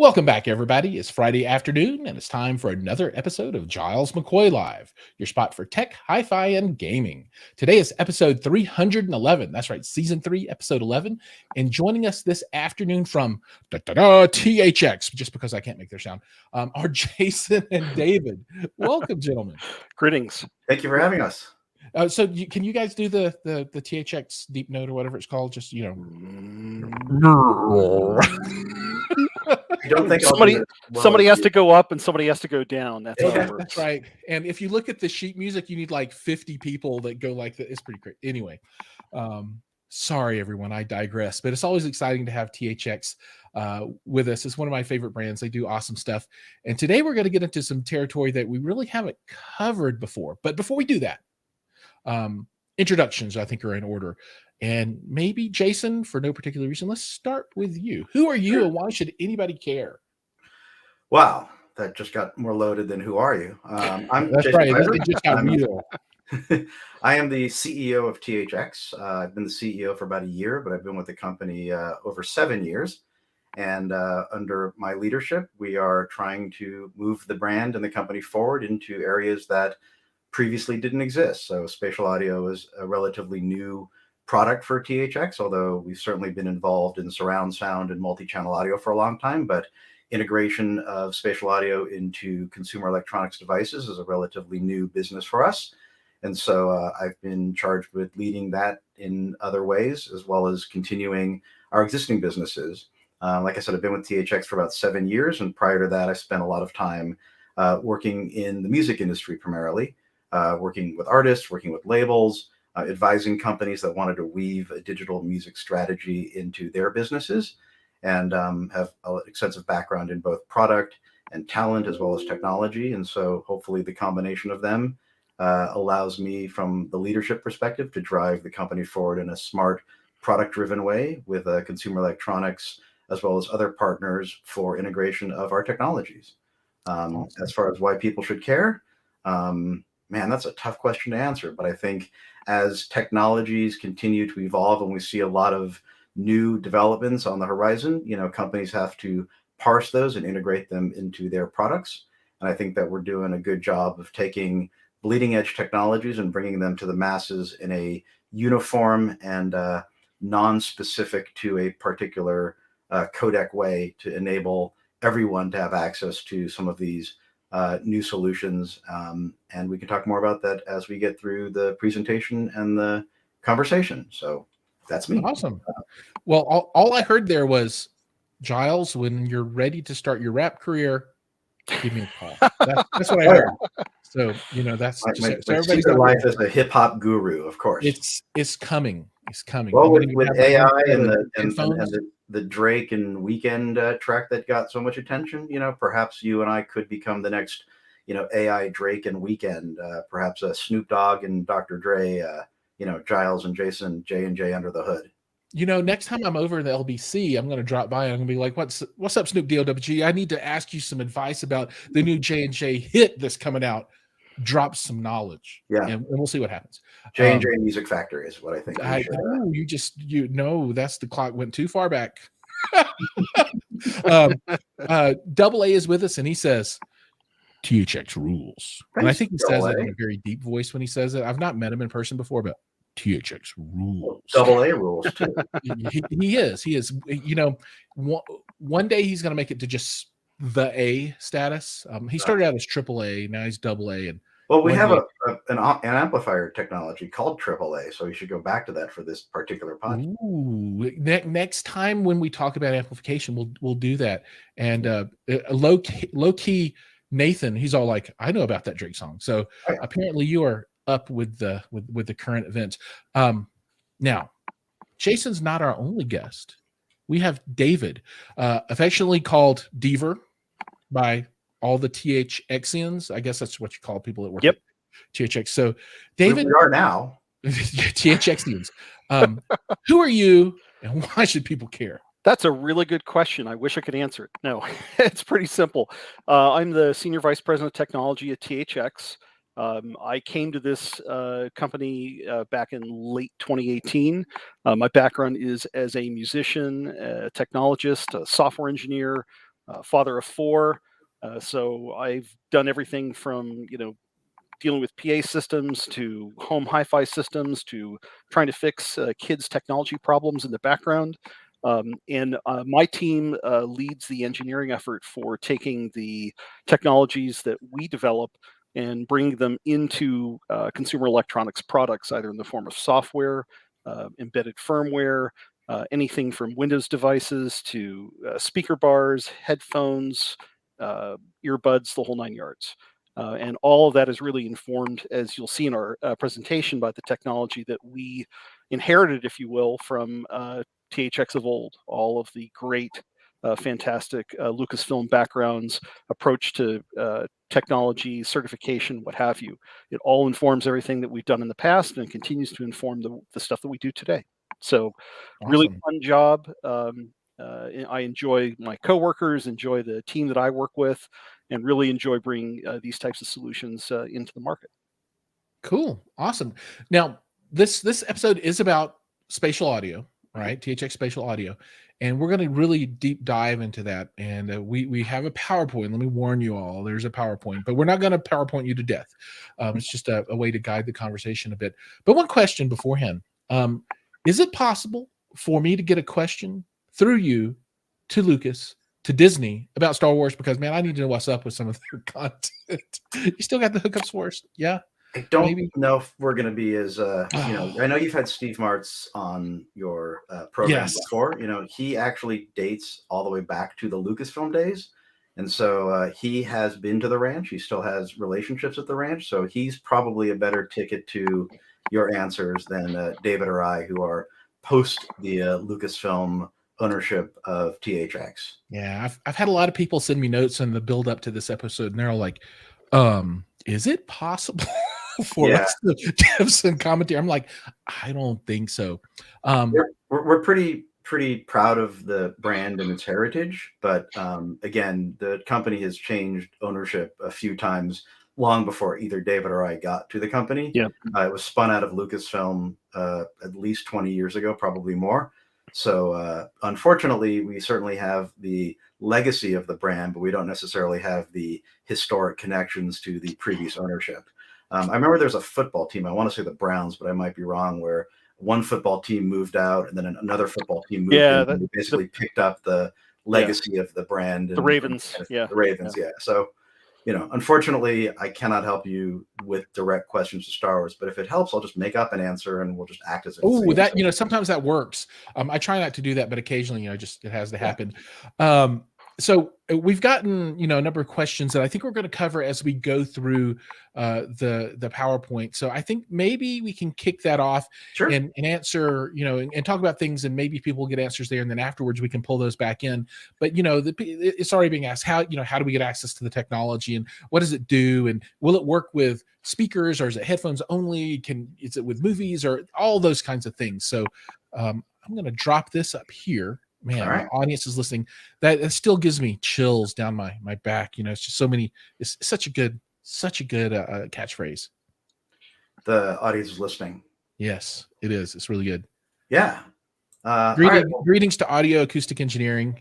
Welcome back, everybody. It's Friday afternoon, and it's time for another episode of Giles McCoy Live, your spot for tech, hi-fi, and gaming. Today is episode 311. That's right, season 3, episode 11. And joining us this afternoon from THX, just because I can't make their sound, are Jason and David. Welcome, gentlemen. Greetings. Thank you for having us. Can you guys do the THX deep note or whatever it's called? Just I don't think somebody has to go up and somebody has to go down. That's how it works. That's right. And if you look at the sheet music, you need like 50 people that go like that. It's pretty great. Anyway, sorry everyone, I digress. But it's always exciting to have THX with us. It's one of my favorite brands. They do awesome stuff. And today we're going to get into some territory that we really haven't covered before. But before we do that, introductions I think are in order. And maybe Jason, for no particular reason, let's start with you. Who are you and why should anybody care? Wow, that just got more loaded than who are you? I'm That's Jason right. Piper. It just got real. I am the CEO of THX. I've been the CEO for about a year, but I've been with the company over 7 years. And under my leadership, we are trying to move the brand and the company forward into areas that previously didn't exist. So spatial audio is a relatively new product for THX, although we've certainly been involved in surround sound and multi-channel audio for a long time, but integration of spatial audio into consumer electronics devices is a relatively new business for us. And so I've been charged with leading that in other ways, as well as continuing our existing businesses. Like I said, I've been with THX for about 7 years. And prior to that, I spent a lot of time working in the music industry, primarily, working with artists, working with labels, advising companies that wanted to weave a digital music strategy into their businesses, and have an extensive background in both product and talent as well as technology. And so hopefully the combination of them allows me, from the leadership perspective, to drive the company forward in a smart, product-driven way with consumer electronics as well as other partners for integration of our technologies. Awesome. As far as why people should care, man, that's a tough question to answer. But I think as technologies continue to evolve and we see a lot of new developments on the horizon, companies have to parse those and integrate them into their products. And I think that we're doing a good job of taking bleeding edge technologies and bringing them to the masses in a uniform and non-specific to a particular codec way to enable everyone to have access to some of these new solutions. And we can talk more about that as we get through the presentation and the conversation. So that's me. Awesome. Well, all I heard there was, Giles, when you're ready to start your rap career, give me a call. That's what I heard. So, that's my just so everybody's secret life as a hip hop guru, of course. It's coming. It's coming. Well, with AI and the the Drake and Weeknd track that got so much attention, perhaps you and I could become the next, AI Drake and Weeknd, perhaps Snoop Dogg and Dr. Dre, Giles and Jason, J&J under the hood. Next time I'm over in the LBC, I'm going to drop by and I'm going to be like, what's up, Snoop DOWG? I need to ask you some advice about the new J&J hit that's coming out. Drop some knowledge. Yeah. And we'll see what happens. J&J Music Factory is what I think. That's the clock went too far back. Double A is with us and he says, THX rules. Thanks, and I think he says Double it A. in a very deep voice when he says it. I've not met him in person before, but THX rules. Double A rules too. He is. One day he's going to make it to just the A status. He started out as triple A, now he's double A. And well, we have an amplifier technology called AAA, so you should go back to that for this particular podcast. Ooh, next time when we talk about amplification, we'll do that. And low key Nathan, he's all like, I know about that Drake song. So apparently you are up with the current events. Now, Jason's not our only guest. We have David, affectionately called Deaver by all the THXians. I guess that's what you call people that work at THX. So David, we are now THXians. Who are you and why should people care? That's a really good question. I wish I could answer it. No, it's pretty simple. I'm the Senior Vice President of Technology at THX. I came to this company back in late 2018. My background is as a musician, a technologist, a software engineer, father of four. So I've done everything from, dealing with PA systems to home hi-fi systems to trying to fix kids' technology problems in the background. And my team leads the engineering effort for taking the technologies that we develop and bring them into consumer electronics products, either in the form of software, embedded firmware, anything from Windows devices to speaker bars, headphones, earbuds, the whole nine yards. And all of that is really informed, as you'll see in our presentation, by the technology that we inherited, if you will, from THX of old. All of the great, fantastic Lucasfilm backgrounds, approach to technology, certification, what have you. It all informs everything that we've done in the past and continues to inform the stuff that we do today. So, really Awesome. fun job. I enjoy my coworkers, enjoy the team that I work with, and really enjoy bringing these types of solutions into the market. Cool. Awesome. Now, this episode is about spatial audio, right? THX Spatial Audio. And we're going to really deep dive into that. And we have a PowerPoint. Let me warn you all, there's a PowerPoint, but we're not going to PowerPoint you to death. It's just a way to guide the conversation a bit. But one question beforehand. Is it possible for me to get a question through you to Lucas, to Disney about Star Wars? Because, man, I need to know what's up with some of their content. You still got the hookups for us? Yeah? I don't Maybe. know if we're going to be as, I know you've had Steve Martz on your program Yes. before. He actually dates all the way back to the Lucasfilm days. And so he has been to the ranch. He still has relationships at the ranch. So he's probably a better ticket to your answers than David or I, who are post the Lucasfilm ownership of THX. Yeah, I've had a lot of people send me notes in the build up to this episode, and they're all like, is it possible for Yeah. us to give some commentary? I'm like, I don't think so. We're pretty proud of the brand and its heritage, but again, the company has changed ownership a few times long before either David or I got to the company. Yeah. It was spun out of Lucasfilm at least 20 years ago, probably more. So unfortunately, we certainly have the legacy of the brand, but we don't necessarily have the historic connections to the previous ownership. I remember there's a football team, I want to say the Browns, but I might be wrong, where one football team moved out and then another football team moved in, and they basically picked up the legacy of the brand. The Ravens. The Ravens. Yeah. So, unfortunately, I cannot help you with direct questions to Star Wars, but if it helps, I'll just make up an answer and we'll just act as if Oh, that, sometimes that works. I try not to do that, but occasionally, just it has to happen. So we've gotten, a number of questions that I think we're going to cover as we go through the PowerPoint. So I think maybe we can kick that off and answer, and talk about things, and maybe people will get answers there, and then afterwards we can pull those back in. But it's already being asked, how do we get access to the technology, and what does it do, and will it work with speakers, or is it headphones only? Is it with movies, or all those kinds of things? So I'm going to drop this up here. Man, the audience is listening. That still gives me chills down my back. It's just so many. It's such a good catchphrase. The audience is listening. Yes, it is. It's really good. Yeah. Greetings to Audio Acoustic Engineering.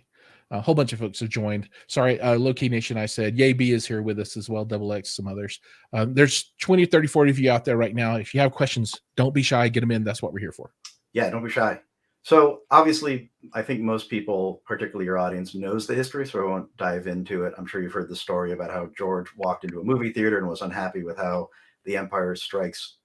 A whole bunch of folks have joined. Sorry, Low Key Nation, I said. Yay B is here with us as well. Double X, some others. There's 20, 30, 40 of you out there right now. If you have questions, don't be shy. Get them in. That's what we're here for. Yeah, don't be shy. So obviously, I think most people, particularly your audience, knows the history, so I won't dive into it. I'm sure you've heard the story about how George walked into a movie theater and was unhappy with how The Empire Strikes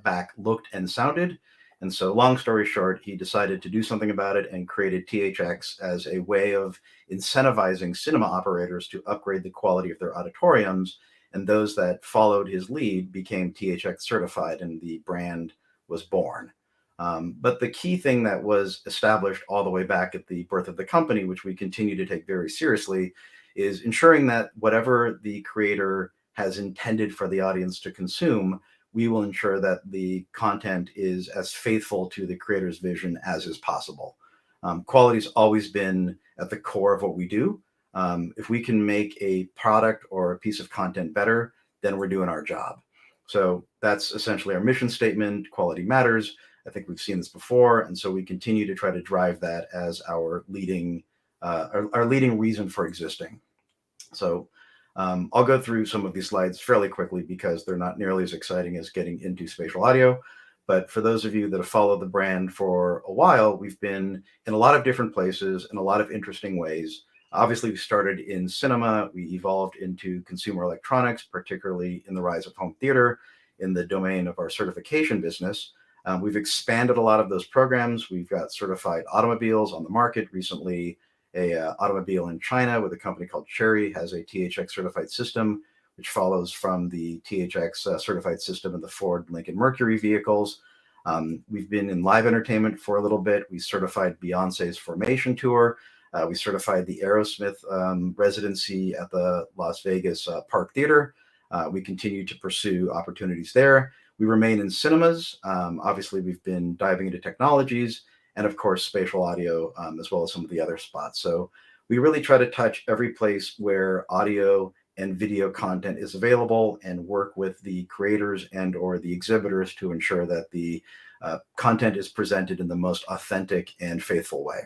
Back looked and sounded. And so long story short, he decided to do something about it and created THX as a way of incentivizing cinema operators to upgrade the quality of their auditoriums. And those that followed his lead became THX certified, and the brand was born. But the key thing that was established all the way back at the birth of the company, which we continue to take very seriously, is ensuring that whatever the creator has intended for the audience to consume, we will ensure that the content is as faithful to the creator's vision as is possible. Quality's always been at the core of what we do. If we can make a product or a piece of content better, then we're doing our job. So that's essentially our mission statement. Quality matters. I think we've seen this before, and so we continue to try to drive that as our leading our leading reason for existing. So I'll go through some of these slides fairly quickly because they're not nearly as exciting as getting into spatial audio. But for those of you that have followed the brand for a while, we've been in a lot of different places in a lot of interesting ways. Obviously, we started in cinema. We evolved into consumer electronics, particularly in the rise of home theater in the domain of our certification business. We've expanded a lot of those programs. We've got certified automobiles on the market. Recently, a automobile in China with a company called Chery has a THX certified system, which follows from the THX certified system in the Ford Lincoln Mercury vehicles. We've been in live entertainment for a little bit. We certified Beyonce's Formation Tour. We certified the Aerosmith residency at the Las Vegas Park Theater. We continue to pursue opportunities there. We remain in cinemas. Obviously, we've been diving into technologies and, of course, spatial audio, as well as some of the other spots. So we really try to touch every place where audio and video content is available and work with the creators and or the exhibitors to ensure that the content is presented in the most authentic and faithful way.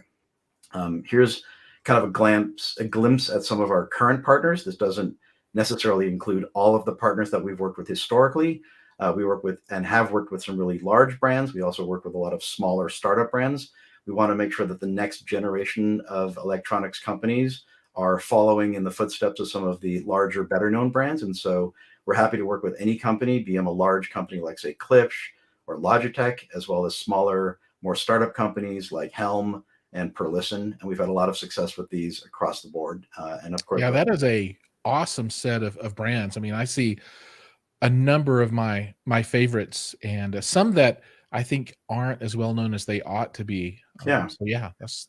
Here's kind of a glimpse at some of our current partners. This doesn't necessarily include all of the partners that we've worked with historically. We work with and have worked with some really large brands. We also work with a lot of smaller startup brands. We want to make sure that the next generation of electronics companies are following in the footsteps of some of the larger, better known brands. And so we're happy to work with any company, be them a large company like, say, Klipsch or Logitech, as well as smaller, more startup companies like Helm and Perlisten. And we've had a lot of success with these across the board. And of course, yeah, that is a awesome set of brands. I mean, I see a number of my favorites and some that I think aren't as well known as they ought to be. Yeah. So yeah, that's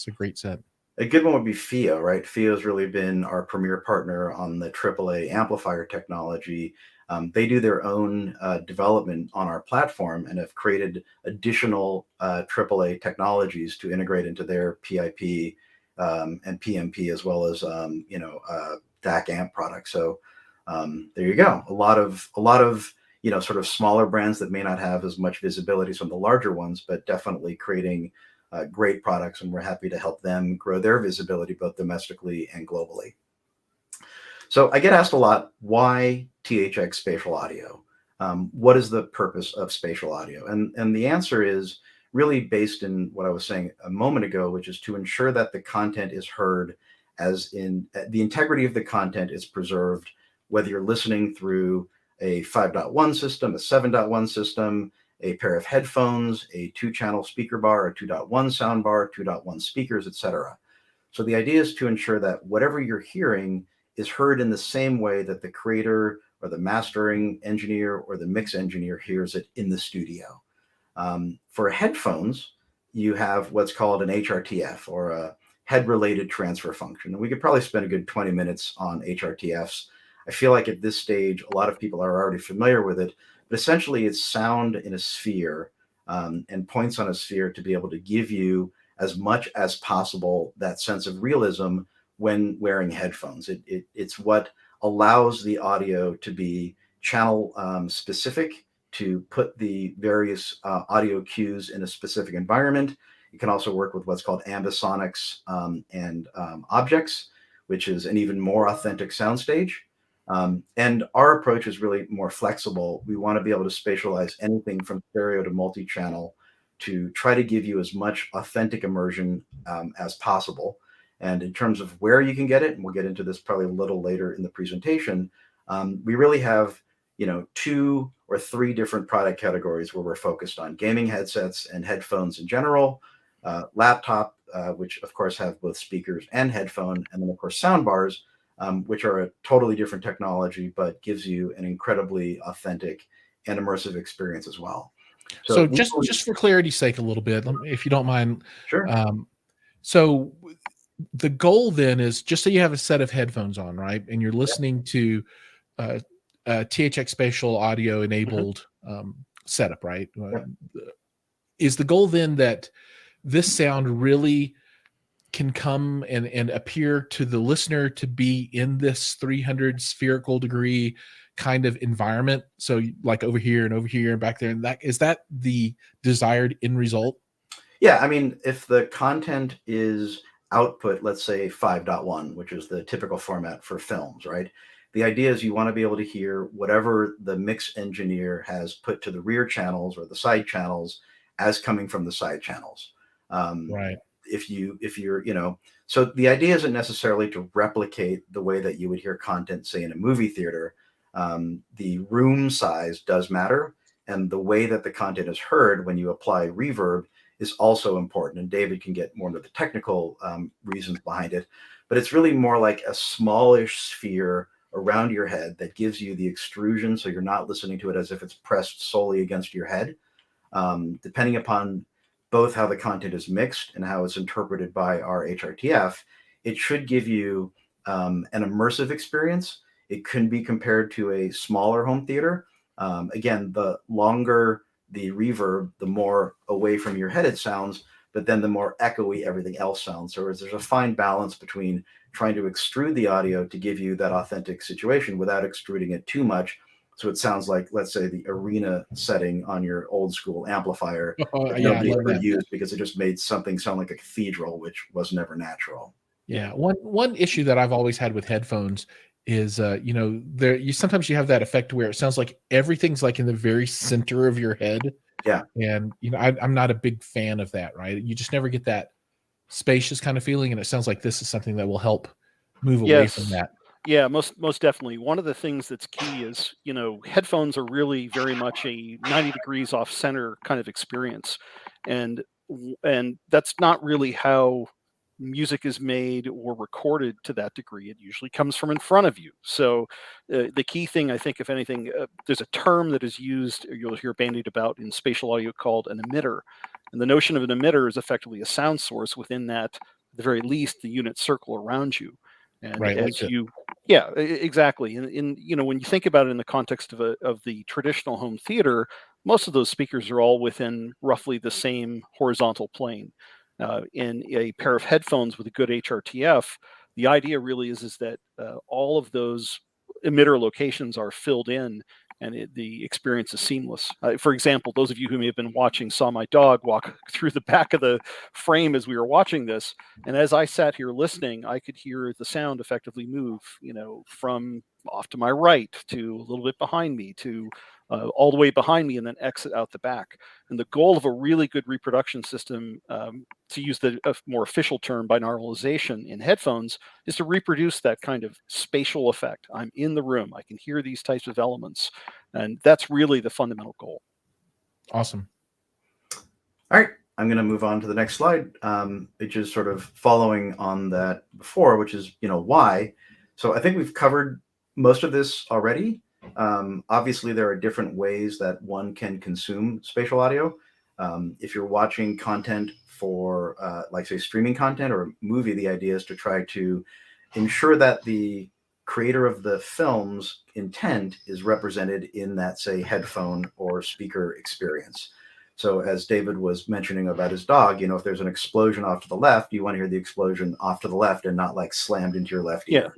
a great set. A good one would be FIO, right? FIO's really been our premier partner on the AAA amplifier technology. They do their own development on our platform and have created additional AAA technologies to integrate into their PIP and PMP, as well as DAC amp products. So there you go. A lot of sort of smaller brands that may not have as much visibility as some of the larger ones, but definitely creating great products, and we're happy to help them grow their visibility both domestically and globally. So I get asked a lot, why THX Spatial Audio? What is the purpose of spatial audio? And the answer is really based in what I was saying a moment ago, which is to ensure that the content is heard, as in the integrity of the content is preserved, whether you're listening through a 5.1 system, a 7.1 system, a pair of headphones, a 2-channel speaker bar, a 2.1 sound bar, 2.1 speakers, etc. So the idea is to ensure that whatever you're hearing is heard in the same way that the creator or the mastering engineer or the mix engineer hears it in the studio. For headphones, you have what's called an HRTF, or a head-related transfer function. And we could probably spend a good 20 minutes on HRTFs. I feel like at this stage, a lot of people are already familiar with it, but essentially it's sound in a sphere and points on a sphere to be able to give you as much as possible that sense of realism when wearing headphones. It's what allows the audio to be channel specific, to put the various audio cues in a specific environment. You can also work with what's called ambisonics and objects, which is an even more authentic soundstage. And our approach is really more flexible. We want to be able to spatialize anything from stereo to multi-channel to try to give you as much authentic immersion as possible. And in terms of where you can get it, and we'll get into this probably a little later in the presentation, we really have 2 or 3 different product categories where we're focused on: gaming headsets and headphones in general, laptop, which of course have both speakers and headphone, and then of course sound bars, which are a totally different technology, but gives you an incredibly authentic and immersive experience as well. So just for clarity's sake, a little bit, if you don't mind. Sure. So the goal then is, just so you have a set of headphones on, right? And you're listening to THX Spatial audio enabled setup, right? Is the goal then that this sound really can come and appear to the listener to be in this 300 spherical degree kind of environment? So like over here and back there, and is that the desired end result? Yeah, I mean, if the content is output, let's say 5.1, which is the typical format for films, right? The idea is you want to be able to hear whatever the mix engineer has put to the rear channels or the side channels as coming from the side channels. Right. If you're, so the idea isn't necessarily to replicate the way that you would hear content, say, in a movie theater. The room size does matter, and the way that the content is heard when you apply reverb is also important. And David can get more into the technical reasons behind it, but it's really more like a smallish sphere around your head that gives you the extrusion, so you're not listening to it as if it's pressed solely against your head. Depending upon both how the content is mixed and how it's interpreted by our HRTF, it should give you an immersive experience. It can be compared to a smaller home theater. Again, the longer the reverb, the more away from your head it sounds, but then the more echoey everything else sounds. So there's a fine balance between trying to extrude the audio to give you that authentic situation without extruding it too much. So it sounds like, let's say, the arena setting on your old school amplifier that Yeah, I nobody love ever that. used because it just made something sound like a cathedral, which was never natural. Yeah. One issue that I've always had with headphones is, sometimes you have that effect where it sounds like everything's like in the very center of your head. Yeah. And, I'm not a big fan of that, right? You just never get that spacious kind of feeling. And it sounds like this is something that will help move away from Yes. that. Yeah, most definitely. One of the things that's key is, headphones are really very much a 90 degrees off center kind of experience. And and that's not really how music is made or recorded to that degree. It usually comes from in front of you. So the key thing, I think, if anything, there's a term that is used, or you'll hear bandied about in spatial audio, called an emitter. And the notion of an emitter is effectively a sound source within that, at the very least, the unit circle around you. And Right. Like as you, yeah, exactly. And when you think about it in the context of the traditional home theater, most of those speakers are all within roughly the same horizontal plane. In a pair of headphones with a good HRTF, the idea really is that all of those emitter locations are filled in, and the experience is seamless. For example, those of you who may have been watching saw my dog walk through the back of the frame as we were watching this, and as I sat here listening, I could hear the sound effectively move, from off to my right to a little bit behind me to all the way behind me, and then exit out the back. And the goal of a really good reproduction system, to use the more official term, binauralization in headphones, is to reproduce that kind of spatial effect. I'm in the room, I can hear these types of elements, and that's really the fundamental goal. awesome. All right, I'm going to move on to the next slide, which is sort of following on that before, which is, why. So I think we've covered most of this already. Obviously, there are different ways that one can consume spatial audio. If you're watching content for, like, say, streaming content or a movie, the idea is to try to ensure that the creator of the film's intent is represented in that, say, headphone or speaker experience. So as David was mentioning about his dog, if there's an explosion off to the left, you want to hear the explosion off to the left and not like slammed into your left ear.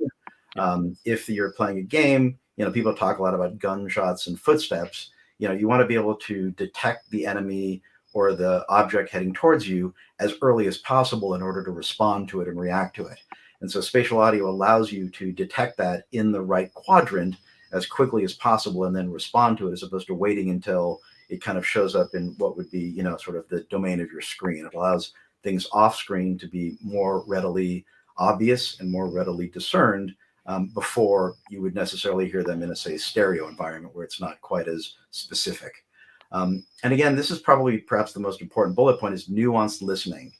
If you're playing a game, people talk a lot about gunshots and footsteps. You want to be able to detect the enemy or the object heading towards you as early as possible in order to respond to it and react to it. And so spatial audio allows you to detect that in the right quadrant as quickly as possible and then respond to it, as opposed to waiting until it kind of shows up in what would be, sort of the domain of your screen. It allows things off screen to be more readily obvious and more readily discerned before you would necessarily hear them in a, say, stereo environment where it's not quite as specific. And again, this is probably perhaps the most important bullet point, is nuanced listening.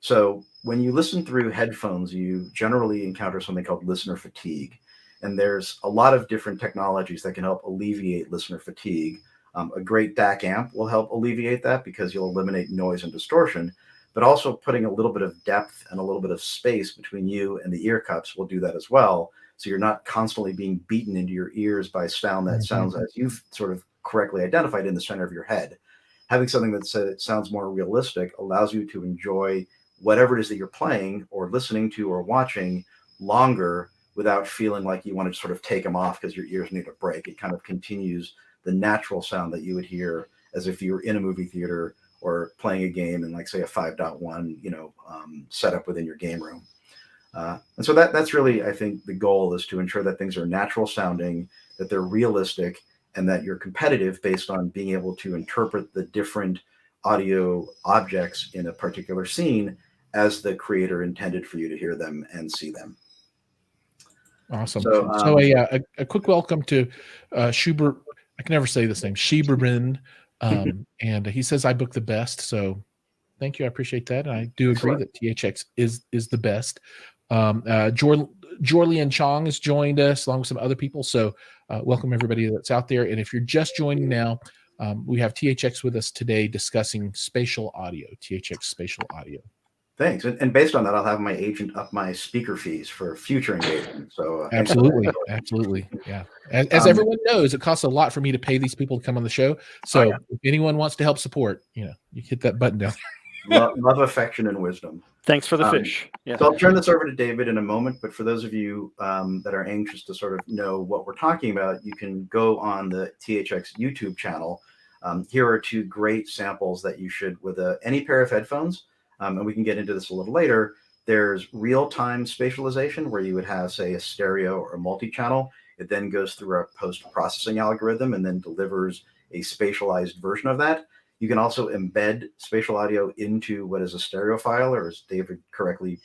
So when you listen through headphones, you generally encounter something called listener fatigue. And there's a lot of different technologies that can help alleviate listener fatigue. A great DAC amp will help alleviate that because you'll eliminate noise and distortion, but also putting a little bit of depth and a little bit of space between you and the ear cups will do that as well. So you're not constantly being beaten into your ears by sound that sounds, as you've sort of correctly identified, in the center of your head. Having something that sounds more realistic allows you to enjoy whatever it is that you're playing or listening to or watching longer without feeling like you want to sort of take them off because your ears need a break. It kind of continues the natural sound that you would hear as if you were in a movie theater or playing a game in, like, say, a 5.1, setup within your game room. And so that's really, I think, the goal is to ensure that things are natural sounding, that they're realistic, and that you're competitive based on being able to interpret the different audio objects in a particular scene as the creator intended for you to hear them and see them. Awesome. So, So a quick welcome to Schubert. I can never say this name, Schieberman. And he says I book the best. So thank you. I appreciate that. And I do agree that THX is the best. Jorlian Chong has joined us along with some other people. So welcome everybody that's out there. And if you're just joining now, we have THX with us today discussing spatial audio, THX Spatial Audio. Thanks. And based on that, I'll have my agent up my speaker fees for future engagement. So absolutely. Yeah. As everyone knows, it costs a lot for me to pay these people to come on the show. So if anyone wants to help support, you hit that button down there. Love, affection, and wisdom. Thanks for the fish. Yeah. So I'll turn this over to David in a moment, but for those of you that are anxious to sort of know what we're talking about, you can go on the THX YouTube channel. Here are two great samples that you should, with any pair of headphones, and we can get into this a little later. There's real-time spatialization, where you would have, say, a stereo or a multi-channel. It then goes through a post-processing algorithm and then delivers a spatialized version of that. You can also embed spatial audio into what is a stereo file, or as David correctly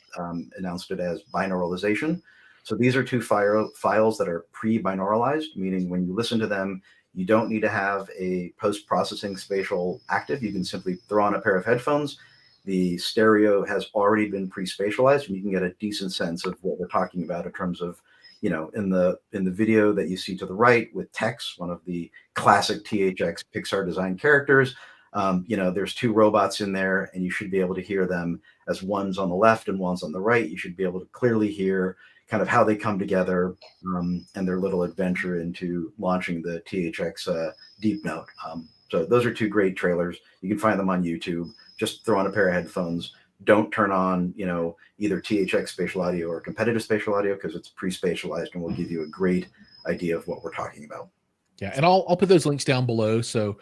announced it as, binauralization. So these are two files that are pre-binauralized, meaning when you listen to them, you don't need to have a post-processing spatial active. You can simply throw on a pair of headphones. The stereo has already been pre-spatialized, and you can get a decent sense of what we're talking about in terms of, in the video that you see to the right with Tex, one of the classic THX Pixar design characters. There's two robots in there, and you should be able to hear them as one's on the left and one's on the right. You should be able to clearly hear kind of how they come together and their little adventure into launching the THX Deep Note. So those are two great trailers. You can find them on YouTube. Just throw on a pair of headphones. Don't turn on, either THX Spatial Audio or competitive spatial audio, because it's pre-spatialized and will give you a great idea of what we're talking about. Yeah, and I'll put those links down below. So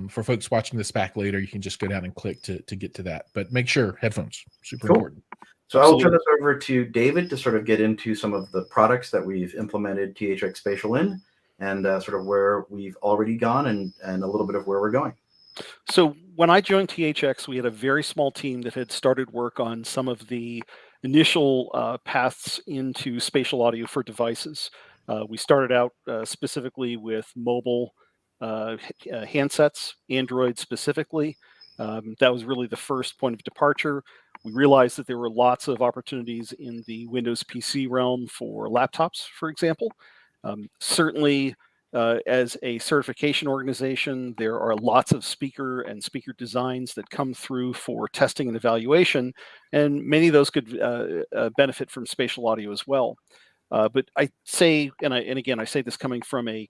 for folks watching this back later, you can just go down and click to get to that. But make sure headphones, super important. So I'll turn this over to David to sort of get into some of the products that we've implemented THX Spatial in, and sort of where we've already gone and a little bit of where we're going. So when I joined THX, we had a very small team that had started work on some of the initial paths into spatial audio for devices. We started out specifically with mobile handsets, Android specifically. That was really the first point of departure. We realized that there were lots of opportunities in the Windows PC realm for laptops, for example. Certainly, as a certification organization, there are lots of speaker and speaker designs that come through for testing and evaluation, and many of those could benefit from spatial audio as well. But I say, and again, I say this coming from a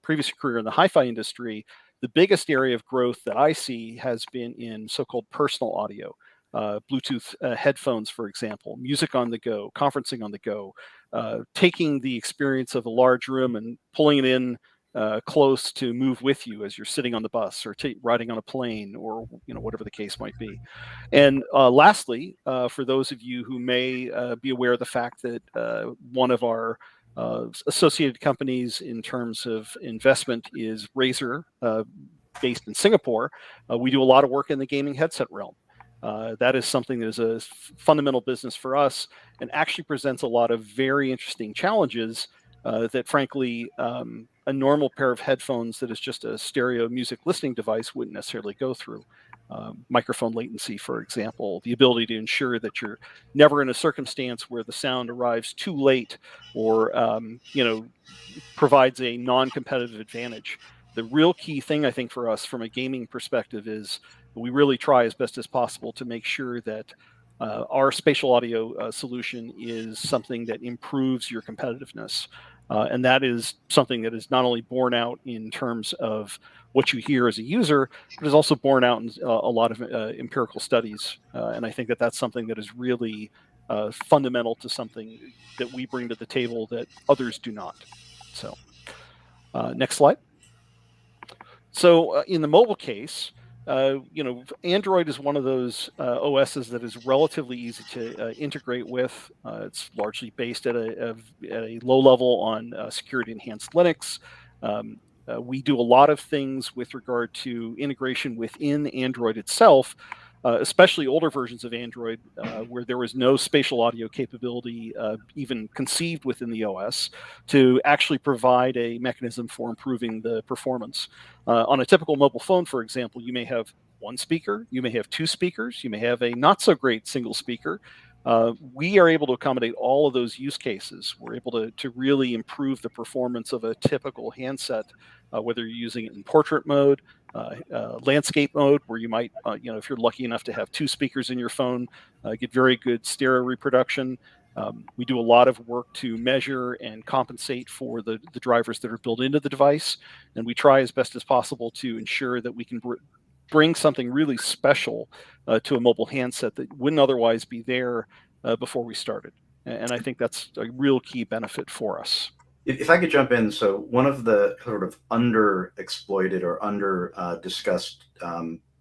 previous career in the hi-fi industry, the biggest area of growth that I see has been in so-called personal audio. Bluetooth headphones, for example, music on the go, conferencing on the go, taking the experience of a large room and pulling it in close to move with you as you're sitting on the bus or riding on a plane, or whatever the case might be. And lastly, for those of you who may be aware of the fact that one of our associated companies in terms of investment is Razer, based in Singapore, we do a lot of work in the gaming headset realm. That is something that is a fundamental business for us and actually presents a lot of very interesting challenges that, frankly, a normal pair of headphones that is just a stereo music listening device wouldn't necessarily go through. Microphone latency, for example, the ability to ensure that you're never in a circumstance where the sound arrives too late or provides a non-competitive advantage. The real key thing, I think, for us from a gaming perspective is we really try as best as possible to make sure that our spatial audio solution is something that improves your competitiveness. And that is something that is not only borne out in terms of what you hear as a user, but is also borne out in a lot of empirical studies. And I think that that's something that is really fundamental to something that we bring to the table that others do not. So next slide. So in the mobile case, Android is one of those OSs that is relatively easy to integrate with. It's largely based at a low level on security enhanced Linux. We do a lot of things with regard to integration within Android itself, especially older versions of Android, where there was no spatial audio capability even conceived within the OS, to actually provide a mechanism for improving the performance. On a typical mobile phone, for example, you may have one speaker, you may have two speakers, you may have a not so great single speaker. We are able to accommodate all of those use cases. We're able to really improve the performance of a typical handset, whether you're using it in portrait mode, landscape mode, where you might, if you're lucky enough to have two speakers in your phone, get very good stereo reproduction. We do a lot of work to measure and compensate for the drivers that are built into the device, and we try as best as possible to ensure that we can bring something really special to a mobile handset that wouldn't otherwise be there before we started. And I think that's a real key benefit for us. If I could jump in, so one of the sort of underexploited or under discussed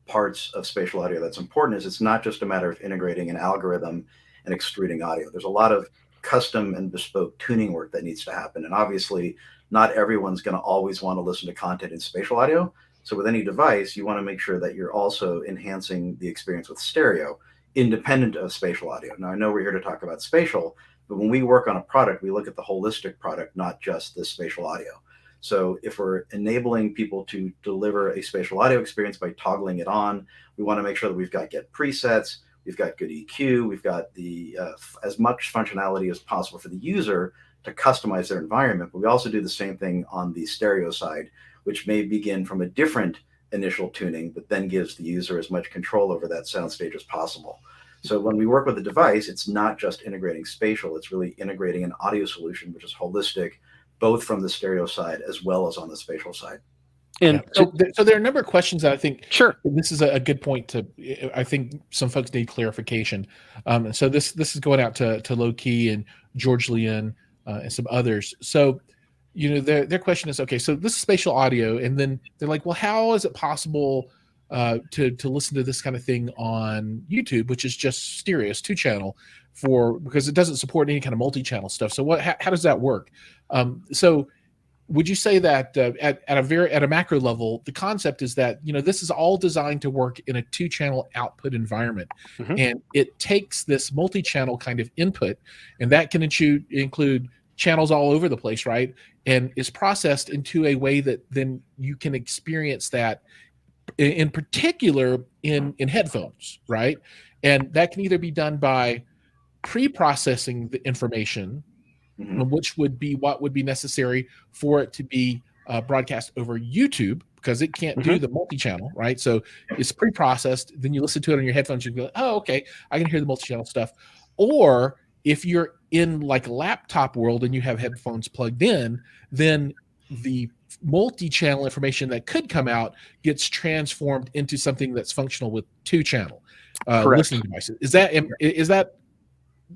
parts of spatial audio that's important is it's not just a matter of integrating an algorithm and extruding audio. There's a lot of custom and bespoke tuning work that needs to happen. And obviously, not everyone's going to always want to listen to content in spatial audio. So with any device, you want to make sure that you're also enhancing the experience with stereo, independent of spatial audio. Now, I know we're here to talk about spatial, but when we work on a product, we look at the holistic product, not just the spatial audio. So if we're enabling people to deliver a spatial audio experience by toggling it on, we want to make sure that we've got get presets, we've got good EQ, we've got the as much functionality as possible for the user to customize their environment. But we also do the same thing on the stereo side, which may begin from a different initial tuning, but then gives the user as much control over that soundstage as possible. So when we work with a device, it's not just integrating spatial, it's really integrating an audio solution, which is holistic, both from the stereo side as well as on the spatial side. And so there are a number of questions that I think, sure, this is a good point to, I think some folks need clarification. So this is going out to Low Key and George Leon and some others. So, their question is, okay, so this is spatial audio, and then they're like, well, how is it possible to listen to this kind of thing on YouTube, which is just stereo, it's 2-channel, because it doesn't support any kind of multi-channel stuff. So how does that work? So would you say that at a macro level, the concept is that this is all designed to work in a 2-channel output environment, and it takes this multi-channel kind of input, and that can include channels all over the place, right? And is processed into a way that then you can experience that, in particular in headphones, right? And that can either be done by pre-processing the information, which would be what would be necessary for it to be broadcast over YouTube, because it can't do the multi-channel, right? So it's pre-processed, then you listen to it on your headphones, you go, oh, okay, I can hear the multi-channel stuff. Or if you're in like a laptop world and you have headphones plugged in, then the multi-channel information that could come out gets transformed into something that's functional with 2-channel listening devices. Is that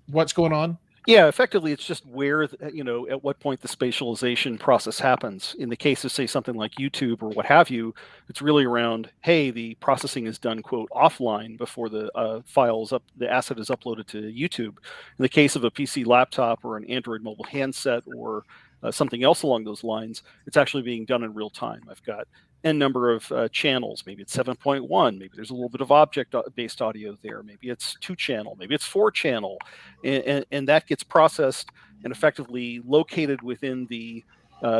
what's going on? Yeah, effectively, it's just where, at what point the spatialization process happens. In the case of, say, something like YouTube or what have you, it's really around, hey, the processing is done, quote, offline before the the asset is uploaded to YouTube. In the case of a PC laptop or an Android mobile handset or something else along those lines, it's actually being done in real time. I've got n number of channels. Maybe it's 7.1. Maybe there's a little bit of object-based audio there. Maybe it's 2-channel. Maybe it's 4-channel, and that gets processed and effectively located within the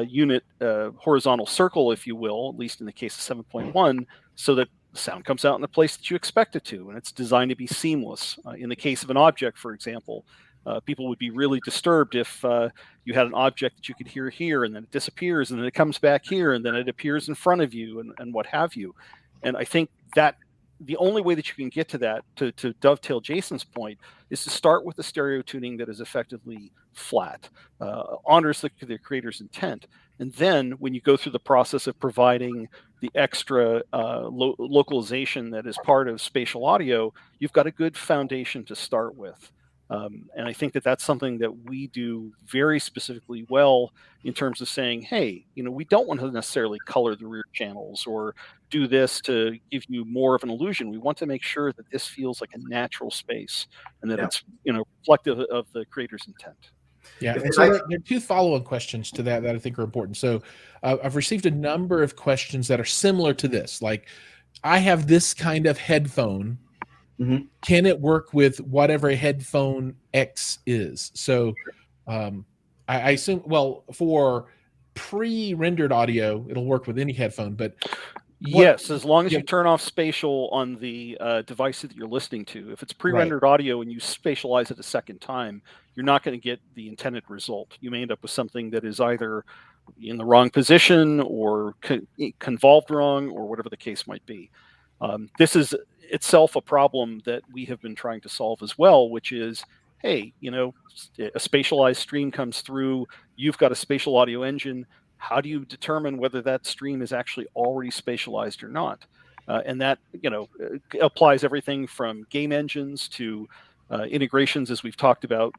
unit horizontal circle, if you will, at least in the case of 7.1, so that the sound comes out in the place that you expect it to, and it's designed to be seamless. In the case of an object, for example, people would be really disturbed if you had an object that you could hear here, and then it disappears, and then it comes back here, and then it appears in front of you, and what have you. And I think that the only way that you can get to that, to dovetail Jason's point, is to start with a stereo tuning that is effectively flat, honors the creator's intent. And then when you go through the process of providing the extra localization that is part of spatial audio, you've got a good foundation to start with. And I think that that's something that we do very specifically well in terms of saying, hey, we don't want to necessarily color the rear channels or do this to give you more of an illusion. We want to make sure that this feels like a natural space and that Yeah. it's reflective of the creator's intent. Yeah, and If so I, there are two follow-up questions to that I think are important. So I've received a number of questions that are similar to this. Like, I have this kind of headphone. Mhm. Can it work with whatever headphone X is? So I assume, well, for pre-rendered audio, it'll work with any headphone, but Yes, as long as yeah, you turn off spatial on the device that you're listening to. If it's right, pre-rendered audio and you spatialize it a second time, you're not going to get the intended result. You may end up with something that is either in the wrong position or convolved wrong or whatever the case might be. This is itself a problem that we have been trying to solve as well, which is, hey, a spatialized stream comes through, you've got a spatial audio engine. How do you determine whether that stream is actually already spatialized or not? And that applies everything from game engines to integrations, as we've talked about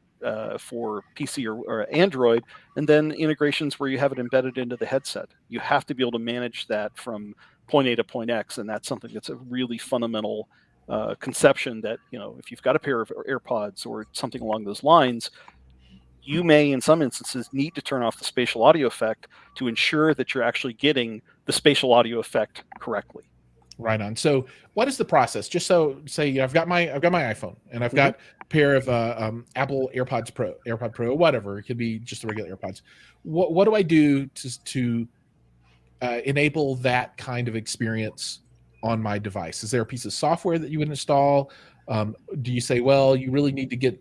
for PC or Android, and then integrations where you have it embedded into the headset. You have to be able to manage that from point A to point X, and that's something that's a really fundamental conception that if you've got a pair of AirPods or something along those lines, you may, in some instances, need to turn off the spatial audio effect to ensure that you're actually getting the spatial audio effect correctly. right on. So what is the process? Just so say I've got my iPhone and I've Mhm. got a pair of Apple AirPod Pro, or whatever. It could be just the regular AirPods. What do I do to enable that kind of experience on my device? Is there a piece of software that you would install? Do you say, well, you really need to get,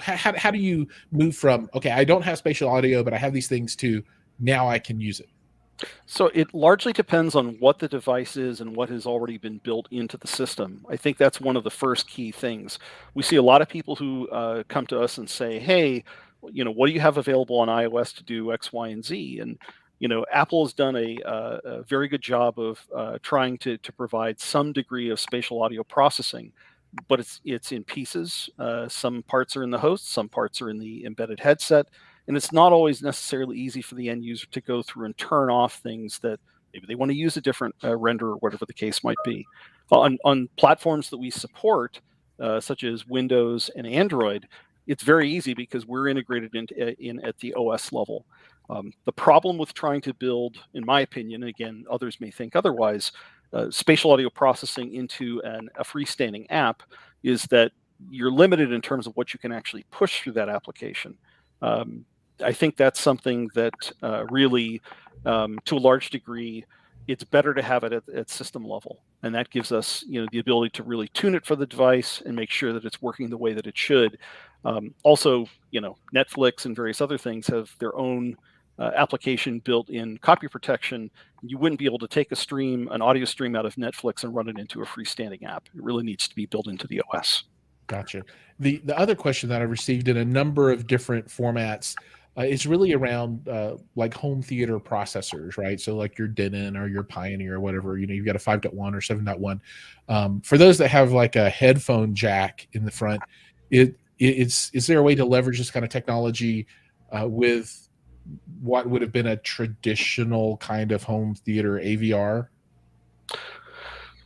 how do you move from, okay, I don't have spatial audio, but I have these things to now I can use it? So it largely depends on what the device is and what has already been built into the system. I think that's one of the first key things. We see a lot of people who come to us and say, "Hey, what do you have available on iOS to do X, Y, and Z?" And Apple has done a very good job of trying to provide some degree of spatial audio processing, but it's in pieces. Some parts are in the host, some parts are in the embedded headset, and it's not always necessarily easy for the end user to go through and turn off things that maybe they want to use a different render or whatever the case might be. On platforms that we support, such as Windows and Android, it's very easy because we're integrated in at the OS level. The problem with trying to build, in my opinion, again, others may think otherwise, spatial audio processing into a freestanding app is that you're limited in terms of what you can actually push through that application. Um, I think that's something that really, to a large degree, it's better to have it at system level, and that gives us, the ability to really tune it for the device and make sure that it's working the way that it should. Also, Netflix and various other things have their own application built in copy protection. You wouldn't be able to take an audio stream out of Netflix and run it into a freestanding app. It really needs to be built into the OS. Gotcha. The other question that I received in a number of different formats is really around like home theater processors, right? So like your Denon or your Pioneer or whatever, you've got a 5.1 or 7.1. For those that have like a headphone jack in the front, is there a way to leverage this kind of technology with what would have been a traditional kind of home theater AVR?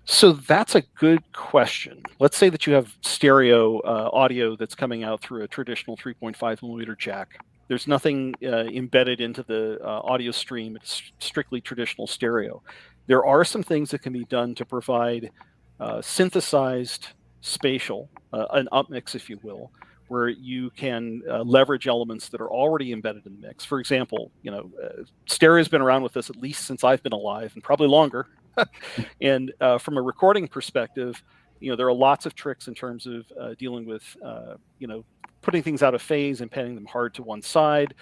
So that's a good question. Let's say that you have stereo audio that's coming out through a traditional 3.5 millimeter jack. There's nothing embedded into the audio stream. It's strictly traditional stereo. There are some things that can be done to provide synthesized spatial, an upmix, if you will, where you can leverage elements that are already embedded in the mix. For example, stereo has been around with us at least since I've been alive, and probably longer. And from a recording perspective, there are lots of tricks in terms of dealing with, putting things out of phase and panning them hard to one side,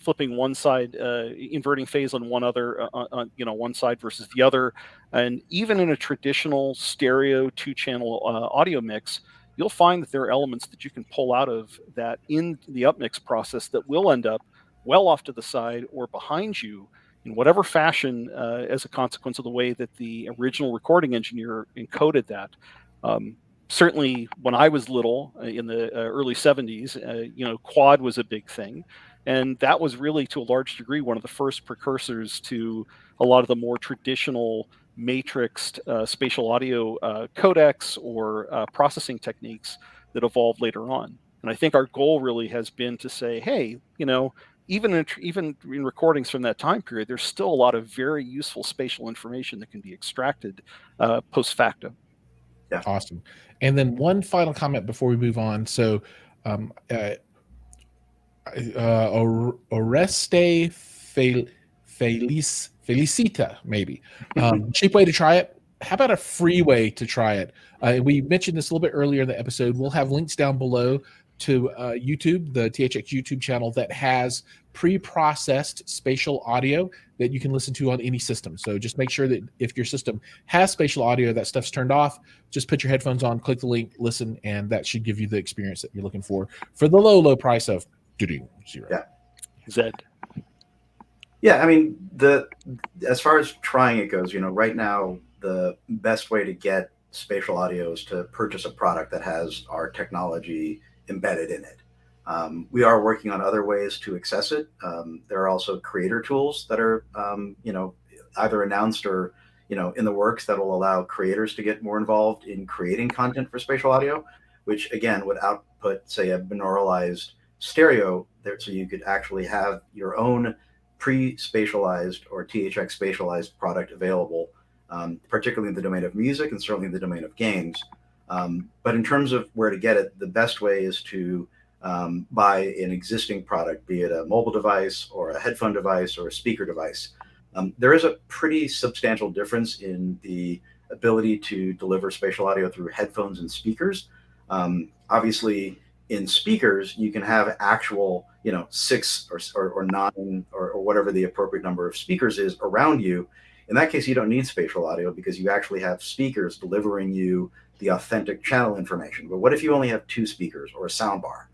flipping one side, inverting phase on one side versus the other. And even in a traditional stereo two-channel audio mix, you'll find that there are elements that you can pull out of that in the upmix process that will end up well off to the side or behind you in whatever fashion as a consequence of the way that the original recording engineer encoded that. certainly when I was little in the early 70s, quad was a big thing. And that was really, to a large degree, one of the first precursors to a lot of the more traditional matrixed spatial audio codecs or processing techniques that evolved later on. And I think our goal really has been to say, hey, even in recordings from that time period, there's still a lot of very useful spatial information that can be extracted post facto. Yeah. Awesome. And then one final comment before we move on. So, Oreste Felicita, maybe. Cheap way to try it. How about a free way to try it? We mentioned this a little bit earlier in the episode. We'll have links down below to YouTube, the THX YouTube channel that has pre-processed spatial audio that you can listen to on any system. So just make sure that if your system has spatial audio, that stuff's turned off. Just put your headphones on, click the link, listen, and that should give you the experience that you're looking for the low price of zero. Yeah. Zed. Yeah, I mean, as far as trying it goes, right now the best way to get spatial audio is to purchase a product that has our technology embedded in it. We are working on other ways to access it. There are also creator tools that are, either announced or, in the works that will allow creators to get more involved in creating content for spatial audio, which again would output, say, a binauralized stereo there, so you could actually have your own pre-spatialized or THX spatialized product available, particularly in the domain of music and certainly in the domain of games. But in terms of where to get it, the best way is to buy an existing product, be it a mobile device or a headphone device or a speaker device. There is a pretty substantial difference in the ability to deliver spatial audio through headphones and speakers. Obviously, in speakers, you can have actual, 6 or 9 or whatever the appropriate number of speakers is around you. In that case, you don't need spatial audio because you actually have speakers delivering you the authentic channel information. But what if you only have 2 speakers or a sound bar?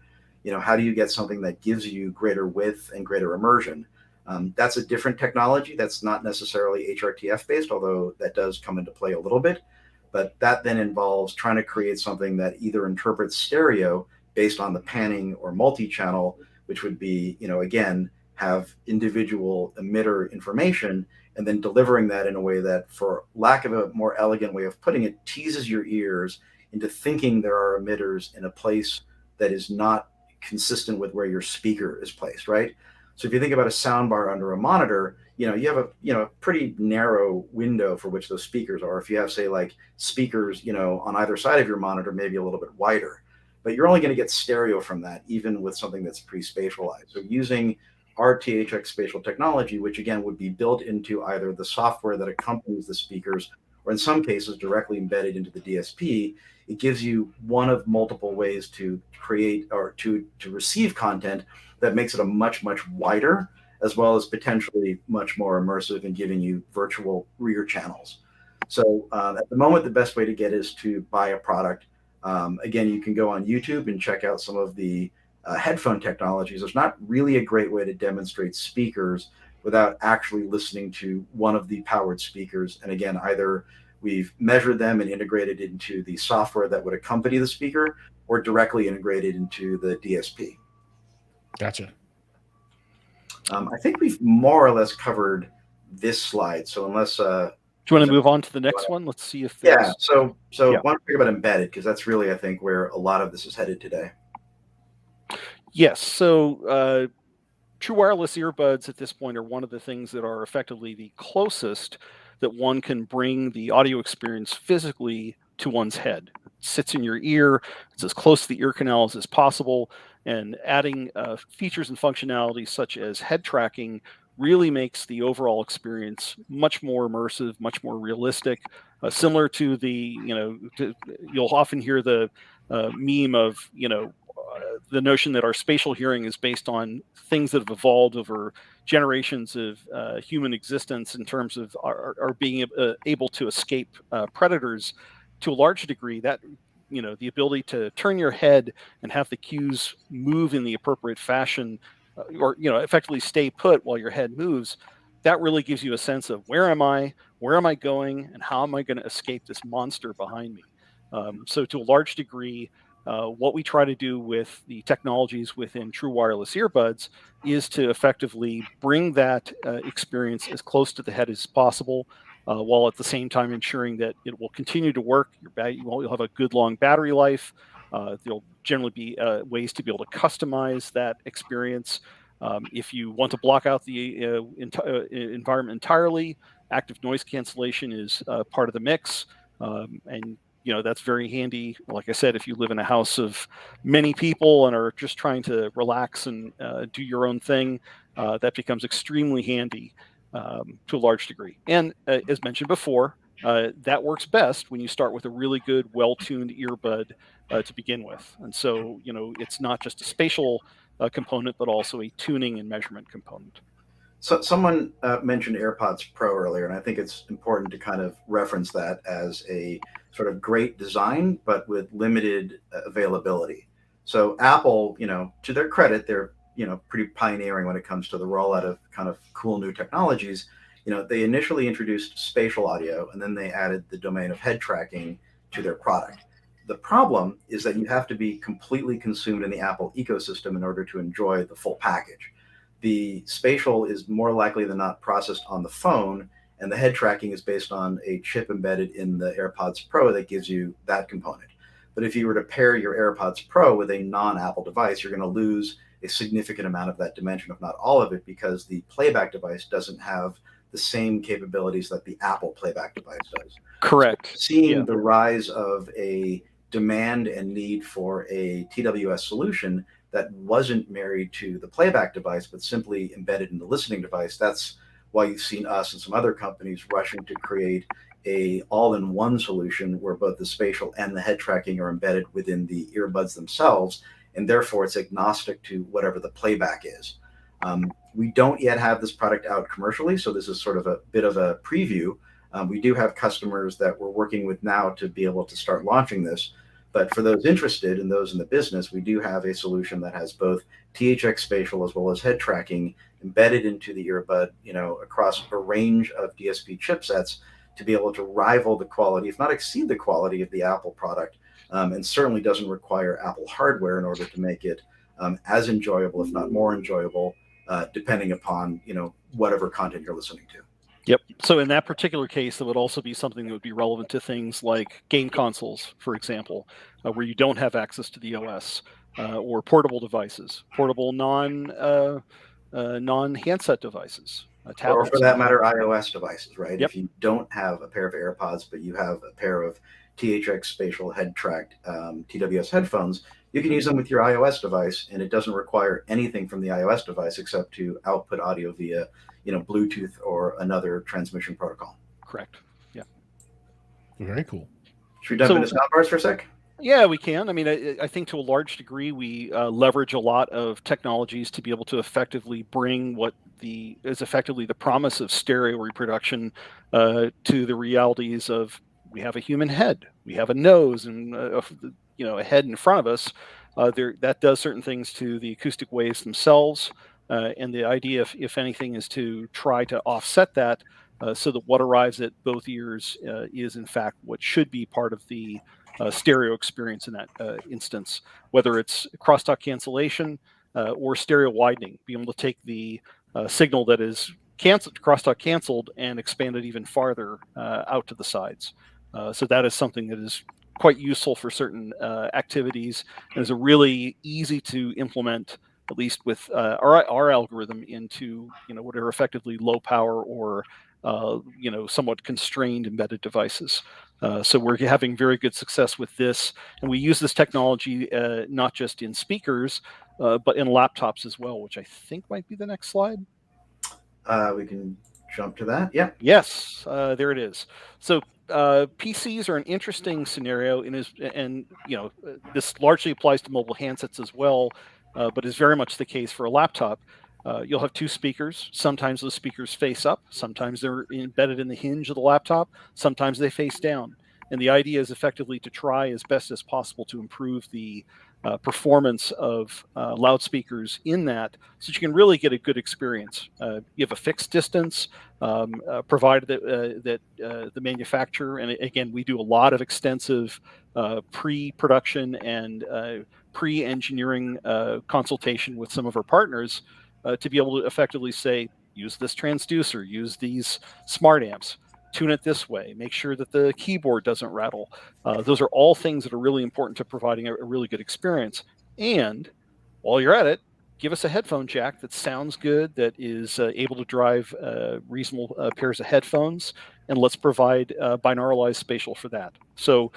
How do you get something that gives you greater width and greater immersion? That's a different technology. That's not necessarily HRTF based, although that does come into play a little bit. But that then involves trying to create something that either interprets stereo based on the panning or multi-channel, which would be, again, have individual emitter information and then delivering that in a way that, for lack of a more elegant way of putting it, teases your ears into thinking there are emitters in a place that is not consistent with where your speaker is placed, right? So if you think about a soundbar under a monitor, you have a pretty narrow window for which those speakers are. If you have, say, like speakers, on either side of your monitor, maybe a little bit wider. But you're only going to get stereo from that, even with something that's pre-spatialized. So using our THX spatial technology, which again would be built into either the software that accompanies the speakers, or in some cases directly embedded into the DSP, it gives you one of multiple ways to create or to receive content that makes it a much, much wider, as well as potentially much more immersive in giving you virtual rear channels. So at the moment, the best way to get is to buy a product. Again, you can go on YouTube and check out some of the headphone technologies. There's not really a great way to demonstrate speakers without actually listening to one of the powered speakers. And again, either we've measured them and integrated into the software that would accompany the speaker, or directly integrated into the DSP. Gotcha. I think we've more or less covered this slide. So unless do you want to move on to the next one? Let's see if there's... Yeah. So why don't we talk about embedded, because that's really, I think, where a lot of this is headed today. Yes. So true wireless earbuds at this point are one of the things that are effectively the closest that one can bring the audio experience physically to one's head. It sits in your ear. It's as close to the ear canals as possible. And adding features and functionality such as head tracking really makes the overall experience much more immersive, much more realistic. Similar to the, you'll often hear the meme of, the notion that our spatial hearing is based on things that have evolved over generations of human existence in terms of our being able to escape predators. To a large degree, that the ability to turn your head and have the cues move in the appropriate fashion, or effectively stay put while your head moves, that really gives you a sense of where am I going, and how am I going to escape this monster behind me. So to a large degree, what we try to do with the technologies within true wireless earbuds is to effectively bring that experience as close to the head as possible, while at the same time ensuring that it will continue to work. You'll have a good long battery life. There'll generally be ways to be able to customize that experience. If you want to block out the environment entirely, active noise cancellation is part of the mix. And that's very handy. Like I said, if you live in a house of many people and are just trying to relax and do your own thing, that becomes extremely handy to a large degree. And as mentioned before, that works best when you start with a really good, well-tuned earbud to begin with. And so, it's not just a spatial component, but also a tuning and measurement component. So someone mentioned AirPods Pro earlier, and I think it's important to kind of reference that as a sort of great design, but with limited availability. So Apple, to their credit, they're pretty pioneering when it comes to the rollout of kind of cool new technologies. They initially introduced spatial audio, and then they added the domain of head tracking to their product. The problem is that you have to be completely consumed in the Apple ecosystem in order to enjoy the full package. The spatial is more likely than not processed on the phone, and the head tracking is based on a chip embedded in the AirPods Pro that gives you that component. But if you were to pair your AirPods Pro with a non-Apple device, you're going to lose a significant amount of that dimension, if not all of it, because the playback device doesn't have the same capabilities that the Apple playback device does. Correct. So seeing the rise of a demand and need for a TWS solution that wasn't married to the playback device, but simply embedded in the listening device. That's why you've seen us and some other companies rushing to create a all-in-one solution where both the spatial and the head tracking are embedded within the earbuds themselves, and therefore it's agnostic to whatever the playback is. We don't yet have this product out commercially, so this is sort of a bit of a preview. We do have customers that we're working with now to be able to start launching this. But for those interested and those in the business, we do have a solution that has both THX Spatial as well as head tracking embedded into the earbud, across a range of DSP chipsets to be able to rival the quality, if not exceed the quality of the Apple product, and certainly doesn't require Apple hardware in order to make it as enjoyable, if not more enjoyable, depending upon, whatever content you're listening to. Yep. So in that particular case, it would also be something that would be relevant to things like game consoles, for example, where you don't have access to the OS, or portable devices, portable non-handset devices, Or tablets. for that matter, iOS devices, right? Yep. If you don't have a pair of AirPods, but you have a pair of THX Spatial head-tracked TWS headphones, you can use them with your iOS device, and it doesn't require anything from the iOS device except to output audio via Bluetooth or another transmission protocol. Correct. Yeah. Very cool. Should we jump into soundbars for a sec? Yeah, we can. I mean, I think to a large degree, we leverage a lot of technologies to be able to effectively bring what is effectively the promise of stereo reproduction to the realities of, we have a human head, we have a nose, and a head in front of us. That does certain things to the acoustic waves themselves. And the idea, if anything, is to try to offset that so that what arrives at both ears is, in fact, what should be part of the stereo experience in that instance, whether it's crosstalk cancellation or stereo widening, being able to take the signal that is crosstalk canceled and expand it even farther out to the sides. So that is something that is quite useful for certain activities, and is a really easy to implement, at least with our algorithm, into what are effectively low power or somewhat constrained embedded devices. So we're having very good success with this, and we use this technology not just in speakers, but in laptops as well, which I think might be the next slide. We can jump to that. Yeah. Yes, there it is. So PCs are an interesting scenario, and this largely applies to mobile handsets as well, but is very much the case for a laptop. You'll have two speakers. Sometimes those speakers face up. Sometimes they're embedded in the hinge of the laptop. Sometimes they face down. And the idea is effectively to try as best as possible to improve the performance of loudspeakers in that, so that you can really get a good experience. You have a fixed distance, provided that the manufacturer, and again, we do a lot of extensive pre-production and pre-engineering consultation with some of our partners to be able to effectively say, use this transducer, use these smart amps, tune it this way, make sure that the keyboard doesn't rattle. Those are all things that are really important to providing a really good experience. And while you're at it, give us a headphone jack that sounds good, that is able to drive reasonable pairs of headphones, and let's provide binauralized spatial for that. So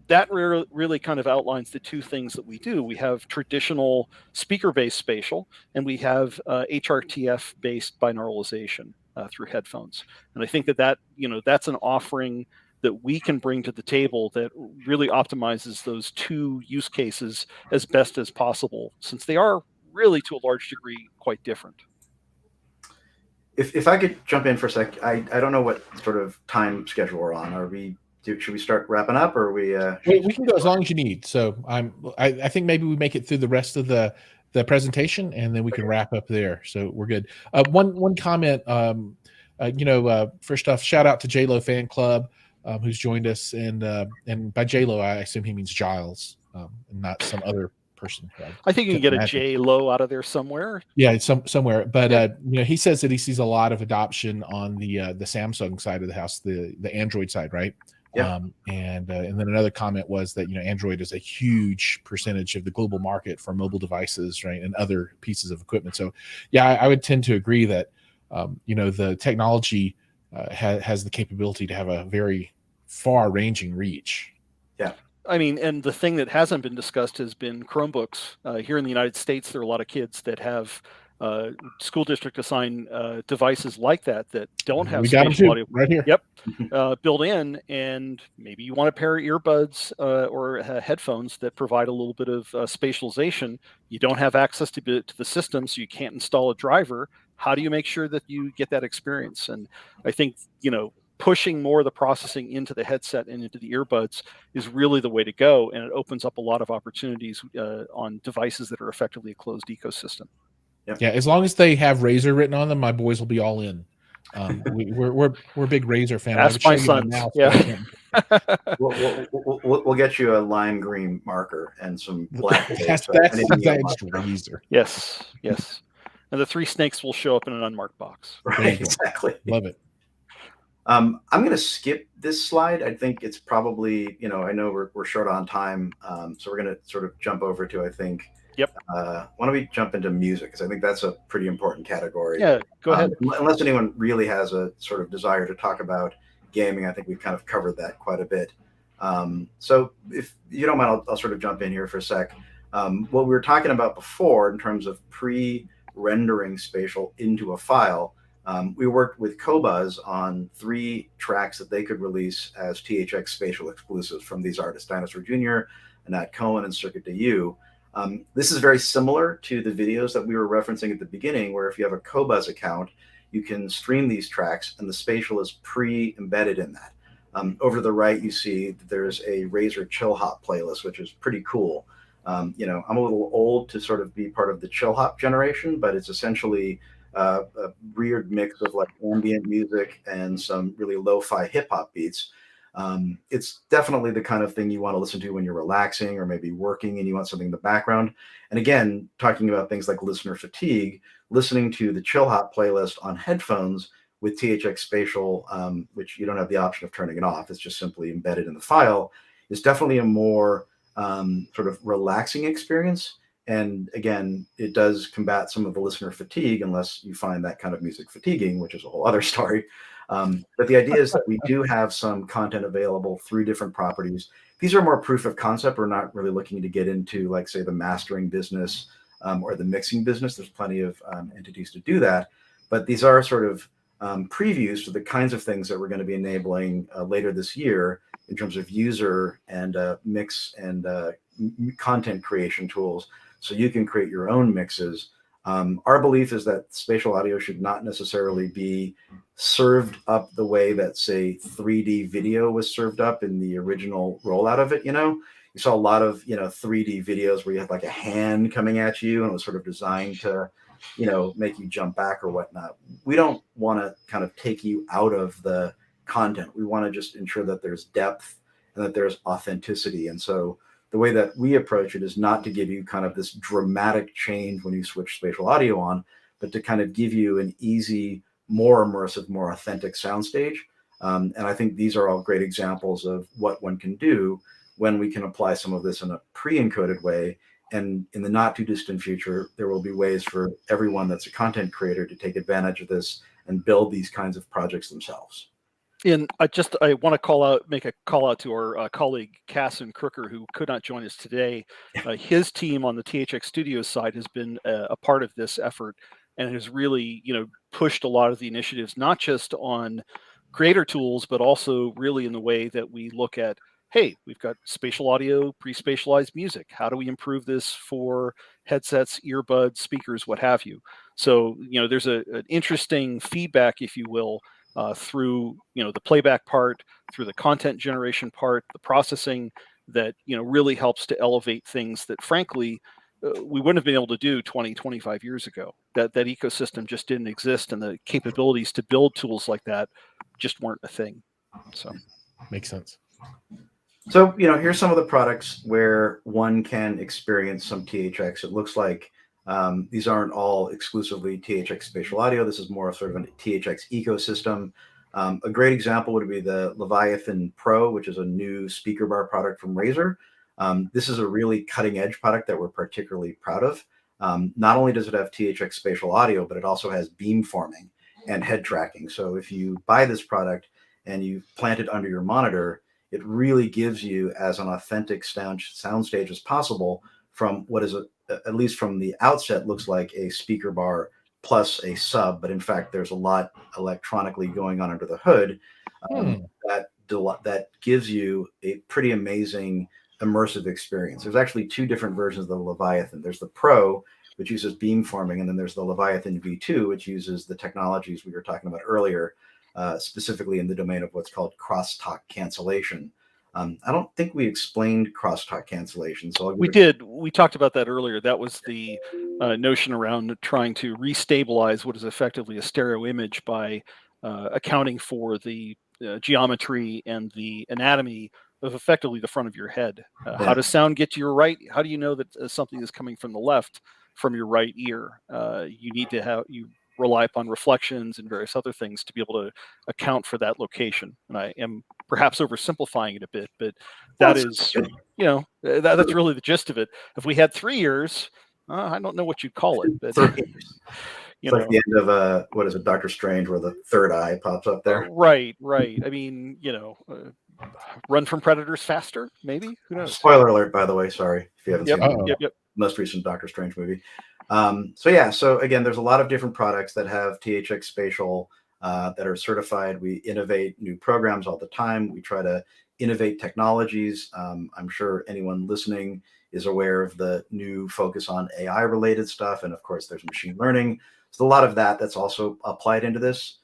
that really kind of outlines the two things that we do. We have traditional speaker-based spatial, and we have HRTF-based binauralization through headphones. And I think that that's an offering that we can bring to the table that really optimizes those two use cases as best as possible, since they are really, to a large degree, quite different. If I could jump in for a sec, I don't know what sort of time schedule we're on. Should we start wrapping up, or we can go as long as you need. So I think maybe we make it through the rest of the presentation, and then we can wrap up there. So we're good. One comment. First off, shout out to JLo Fan Club, who's joined us, and by JLo I assume he means Giles, and not some other person. I think you can get a J-Lo out of there somewhere. Yeah, somewhere. But he says that he sees a lot of adoption on the Samsung side of the house, the Android side, right? Yeah. And then another comment was that Android is a huge percentage of the global market for mobile devices, right, and other pieces of equipment. So, yeah, I would tend to agree that the technology has the capability to have a very far-ranging reach. Yeah. I mean, and the thing that hasn't been discussed has been Chromebooks. Here in the United States, there are a lot of kids that have school district assigned devices like that don't have spatial audio right here. Yep, built in, and maybe you want a pair of earbuds or headphones that provide a little bit of spatialization. You don't have access to the system, so you can't install a driver. How do you make sure that you get that experience? And I think pushing more of the processing into the headset and into the earbuds is really the way to go, and it opens up a lot of opportunities on devices that are effectively a closed ecosystem. Yep. Yeah, as long as they have Razer written on them, my boys will be all in. We're big Razer fans. That's my sons. Yeah. We'll get you a lime green marker and some black. That's Razer. Yes. And the 3 snakes will show up in an unmarked box. Right, exactly. Love it. I'm going to skip this slide. I think it's probably, I know we're short on time, so we're going to sort of jump over to, I think. Yep. Why don't we jump into music? Because I think that's a pretty important category. Yeah, go ahead. Unless anyone really has a sort of desire to talk about gaming, I think we've kind of covered that quite a bit. So if you don't mind, I'll sort of jump in here for a sec. What we were talking about before in terms of pre-rendering spatial into a file, we worked with Qobuz on 3 tracks that they could release as THX Spatial exclusives from these artists, Dinosaur Jr., Anat Cohen, and Circuit du. This is very similar to the videos that we were referencing at the beginning, where if you have a Qobuz account, you can stream these tracks and the spatial is pre-embedded in that. Over to the right, you see that there's a Razer Chill Hop playlist, which is pretty cool. I'm a little old to sort of be part of the Chill Hop generation, but it's essentially a weird mix of like ambient music and some really lo-fi hip hop beats. It's definitely the kind of thing you want to listen to when you're relaxing or maybe working and you want something in the background. And again, talking about things like listener fatigue, listening to the Chill Hop playlist on headphones with THX Spatial, which you don't have the option of turning it off, it's just simply embedded in the file, is definitely a more sort of relaxing experience. And again, it does combat some of the listener fatigue, unless you find that kind of music fatiguing, which is a whole other story. But the idea is that we do have some content available through different properties. These are more proof of concept. We're not really looking to get into, like, say, the mastering business or the mixing business. There's plenty of entities to do that. But these are sort of previews for the kinds of things that we're going to be enabling later this year in terms of user and mix and content creation tools, so you can create your own mixes. Our belief is that spatial audio should not necessarily be served up the way that, say, 3D video was served up in the original rollout of it. you saw a lot of 3D videos where you had like a hand coming at you and it was sort of designed to make you jump back or whatnot. We don't want to kind of take you out of the content. We want to just ensure that there's depth and that there's authenticity. And so the way that we approach it is not to give you kind of this dramatic change when you switch spatial audio on, but to kind of give you an easy, more immersive, more authentic soundstage. And I think these are all great examples of what one can do when we can apply some of this in a pre-encoded way. And in the not too distant future, there will be ways for everyone that's a content creator to take advantage of this and build these kinds of projects themselves. And I want to make a call out to our colleague Casson Crooker, who could not join us today. His team on the THX Studios side has been a part of this effort and has really, pushed a lot of the initiatives, not just on creator tools, but also really in the way that we look at, hey, we've got spatial audio, pre-spatialized music. How do we improve this for headsets, earbuds, speakers, what have you? So, there's an interesting feedback, if you will, through the playback part, through the content generation part, the processing that really helps to elevate things that frankly we wouldn't have been able to do 20, 25 years ago. That ecosystem just didn't exist, and the capabilities to build tools like that just weren't a thing. So makes sense. So here's some of the products where one can experience some THX. It looks like these aren't all exclusively THX spatial audio. This is more sort of a THX ecosystem. A great example would be the Leviathan Pro, which is a new speaker bar product from Razer. This is a really cutting edge product that we're particularly proud of. Not only does it have THX spatial audio, but it also has beamforming and head tracking. So if you buy this product and you plant it under your monitor, it really gives you as an authentic soundstage as possible from what is at least from the outset, looks like a speaker bar plus a sub, but in fact, there's a lot electronically going on under the hood that gives you a pretty amazing immersive experience. There's actually two different versions of the Leviathan. There's the Pro, which uses beamforming, and then there's the Leviathan V2, which uses the technologies we were talking about earlier, specifically in the domain of what's called crosstalk cancellation. I don't think we explained crosstalk cancellation. So we did. We talked about that earlier. That was the notion around trying to restabilize what is effectively a stereo image by accounting for the geometry and the anatomy of effectively the front of your head. How does sound get to your right? How do you know that something is coming from the left from your right ear? You need to rely upon reflections and various other things to be able to account for that location. And I am perhaps oversimplifying it a bit, but that is, that's really the gist of it. If we had 3 ears, I don't know what you'd call it, but it's like the end of what is it, Doctor Strange, where the third eye pops up there. Right. I mean, run from predators faster, maybe. Who knows? Spoiler alert, by the way. Sorry if you haven't seen the most recent Doctor Strange movie. So again, there's a lot of different products that have THX Spatial that are certified. We innovate new programs all the time. We try to innovate technologies. I'm sure anyone listening is aware of the new focus on AI related stuff. And of course, there's machine learning. So a lot of that's also applied into this,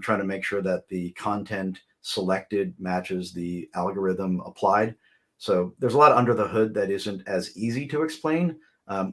trying to make sure that the content selected matches the algorithm applied. So there's a lot under the hood that isn't as easy to explain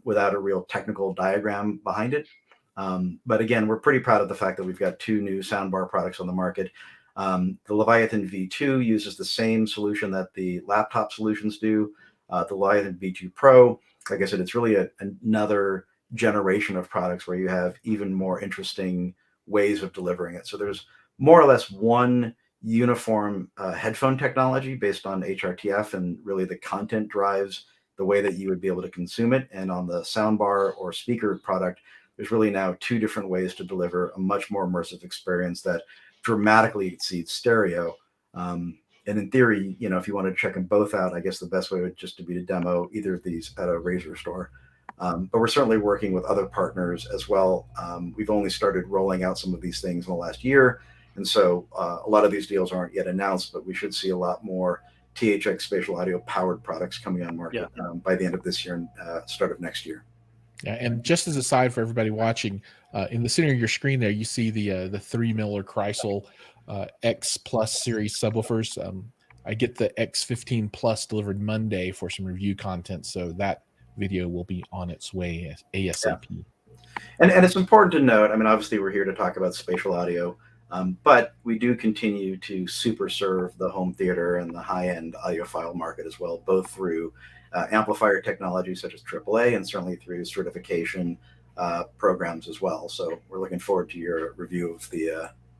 without a real technical diagram behind it. But again, we're pretty proud of the fact that we've got 2 new soundbar products on the market. The Leviathan V2 uses the same solution that the laptop solutions do. The Leviathan V2 Pro, like I said, it's really another generation of products where you have even more interesting ways of delivering it. So there's more or less one uniform headphone technology based on HRTF, and really the content drives the way that you would be able to consume it. And on the soundbar or speaker product, there's really now 2 different ways to deliver a much more immersive experience that dramatically exceeds stereo. And in theory, if you want to check them both out, I guess the best way would just to be to demo either of these at a Razer store. But we're certainly working with other partners as well. We've only started rolling out some of these things in the last year. And so a lot of these deals aren't yet announced, but we should see a lot more THX spatial audio powered products coming on market by the end of this year and start of next year. Yeah, and just as a side for everybody watching, in the center of your screen there, you see the 3 Miller Kreisel X Plus series subwoofers. I get the X15 Plus delivered Monday for some review content, so that video will be on its way ASAP. Yeah. And it's important to note, I mean, obviously we're here to talk about spatial audio, but we do continue to super serve the home theater and the high-end audiophile market as well, both through amplifier technology such as AAA and certainly through certification programs as well. So we're looking forward to your review of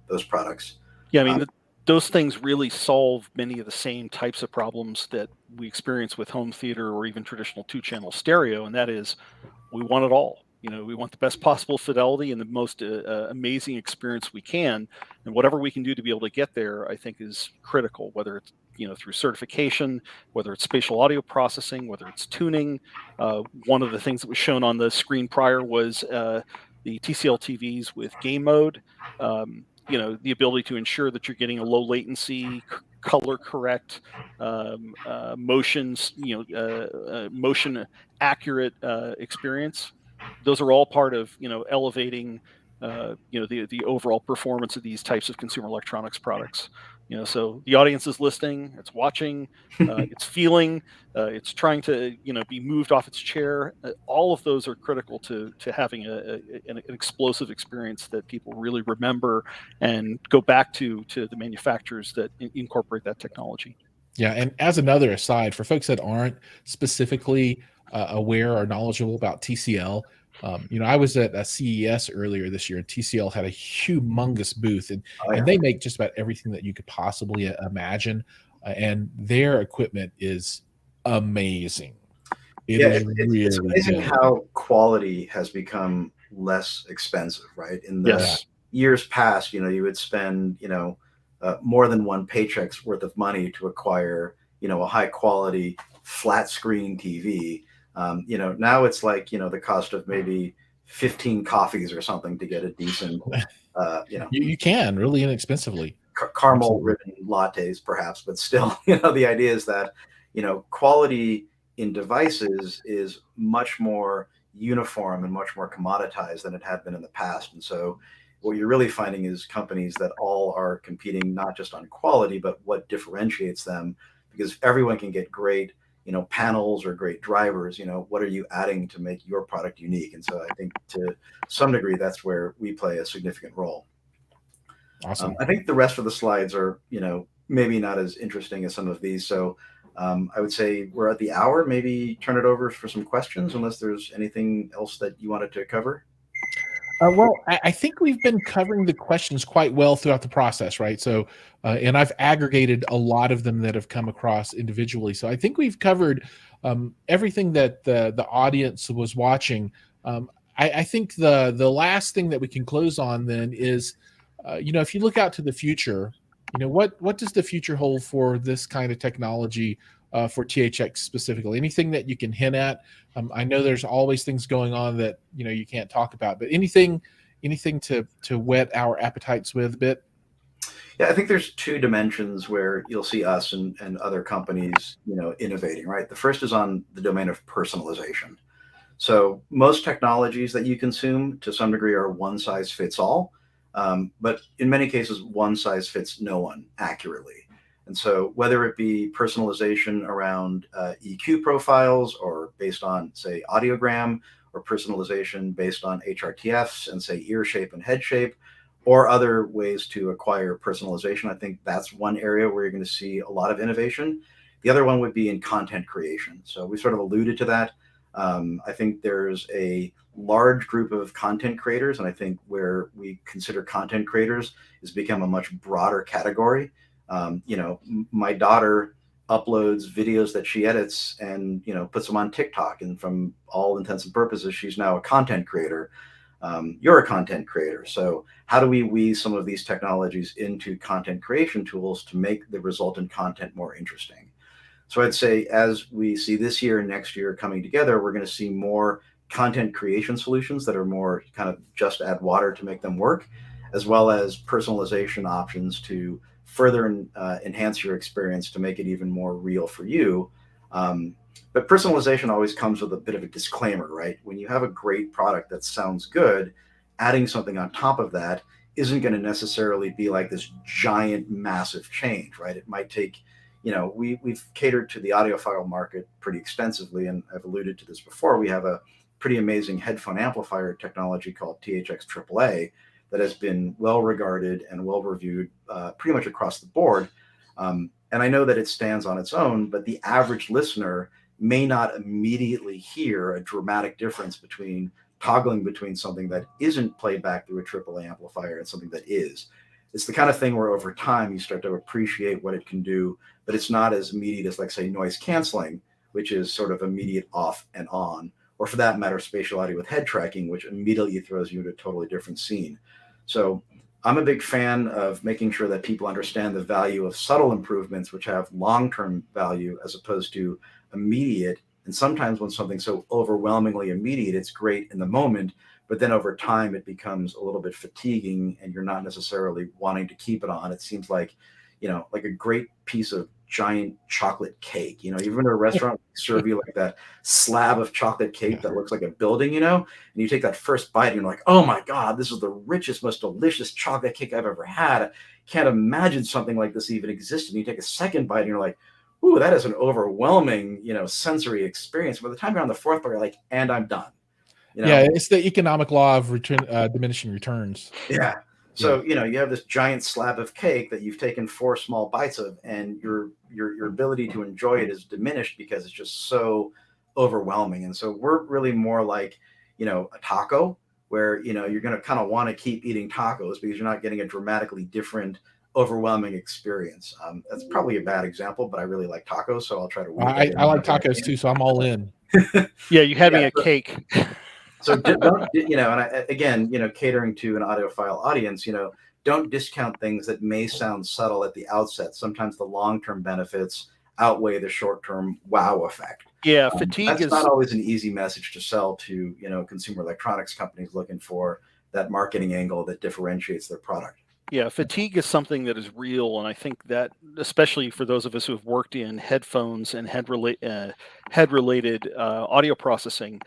those products. Yeah, I mean, those things really solve many of the same types of problems that we experience with home theater or even traditional two-channel stereo, and that is we want it all. We want the best possible fidelity and the most amazing experience we can, and whatever we can do to be able to get there, I think, is critical. Whether it's through certification, whether it's spatial audio processing, whether it's tuning. One of the things that was shown on the screen prior was the TCL TVs with game mode. The ability to ensure that you're getting a low latency, color correct, motions, motion accurate experience. Those are all part of elevating the overall performance of these types of consumer electronics products. So the audience is listening, it's watching, it's feeling, it's trying to be moved off its chair. All of those are critical to having an explosive experience that people really remember and go back to the manufacturers that incorporate that technology. Yeah, and as another aside, for folks that aren't specifically aware or knowledgeable about TCL, I was at a CES earlier this year, and TCL had a humongous booth, and they make just about everything that you could possibly imagine, and their equipment is amazing. It's amazing good. How quality has become less expensive, right? In the years past, you would spend, more than one paycheck's worth of money to acquire, a high quality flat screen TV. Now it's like, the cost of maybe 15 coffees or something to get a decent, you can really inexpensively. Caramel ribbon lattes, perhaps, but still, the idea is that, quality in devices is much more uniform and much more commoditized than it had been in the past. And so what you're really finding is companies that all are competing not just on quality, but what differentiates them, because everyone can get great, panels or great drivers. What are you adding to make your product unique? And so I think to some degree, that's where we play a significant role. Awesome. I think the rest of the slides are, maybe not as interesting as some of these. So I would say we're at the hour. Maybe turn it over for some questions, unless there's anything else that you wanted to cover. Well, I think we've been covering the questions quite well throughout the process, right? So, and I've aggregated a lot of them that have come across individually. So I think we've covered everything that the audience was watching. I think the last thing that we can close on then is, if you look out to the future, what does the future hold for this kind of technology for THX specifically? Anything that you can hint at? I know there's always things going on that you can't talk about, but anything to whet our appetites with a bit? Yeah, I think there's two dimensions where you'll see us and other companies innovating, right? The first is on the domain of personalization. So most technologies that you consume to some degree are one size fits all, but in many cases one size fits no one accurately. And so whether it be personalization around EQ profiles, or based on, say, audiogram, or personalization based on HRTFs and, say, ear shape and head shape, or other ways to acquire personalization, I think that's one area where you're going to see a lot of innovation. The other one would be in content creation. So we sort of alluded to that. I think there's a large group of content creators, and I think where we consider content creators has become a much broader category. My daughter uploads videos that she edits and, puts them on TikTok. And from all intents and purposes, she's now a content creator. You're a content creator. So how do we weave some of these technologies into content creation tools to make the resultant content more interesting? So I'd say as we see this year and next year coming together, we're going to see more content creation solutions that are more kind of just add water to make them work, as well as personalization options to further enhance your experience to make it even more real for you. But personalization always comes with a bit of a disclaimer, right? When you have a great product that sounds good, adding something on top of that isn't going to necessarily be like this giant, massive change, right? It might take, we've catered to the audiophile market pretty extensively, and I've alluded to this before. We have a pretty amazing headphone amplifier technology called THX AAA that has been well regarded and well reviewed pretty much across the board. And I know that it stands on its own, but the average listener may not immediately hear a dramatic difference between toggling between something that isn't played back through a AAA amplifier and something that is. It's the kind of thing where over time you start to appreciate what it can do, but it's not as immediate as, like, say, noise canceling, which is sort of immediate off and on, or for that matter, spatial audio with head tracking, which immediately throws you into a totally different scene. So I'm a big fan of making sure that people understand the value of subtle improvements, which have long-term value as opposed to immediate. And sometimes when something's so overwhelmingly immediate, it's great in the moment, but then over time it becomes a little bit fatiguing and you're not necessarily wanting to keep it on. It seems like, like a great piece of giant chocolate cake. You've been to a restaurant, serve you like that slab of chocolate cake that looks like a building, and you take that first bite and you're like, oh my God, this is the richest, most delicious chocolate cake I've ever had. I can't imagine something like this even existed. And you take a second bite and you're like, ooh, that is an overwhelming, sensory experience. By the time you're on the fourth bite, you're like, and I'm done. Yeah, it's the economic law of diminishing returns. Yeah. So, you have this giant slab of cake that you've taken 4 small bites of, and your ability to enjoy it is diminished because it's just so overwhelming. And so we're really more like, a taco where, you're going to kind of want to keep eating tacos because you're not getting a dramatically different, overwhelming experience. That's probably a bad example, but I really like tacos, so I'll try to. I like tacos too, so I'm all in. Yeah, you had me a cake. So don't, and again, catering to an audiophile audience, don't discount things that may sound subtle at the outset. Sometimes the long-term benefits outweigh the short-term wow effect. Yeah, fatigue that's not always an easy message to sell to, consumer electronics companies looking for that marketing angle that differentiates their product. Yeah, fatigue is something that is real, and I think that, especially for those of us who have worked in headphones and head-related audio processing,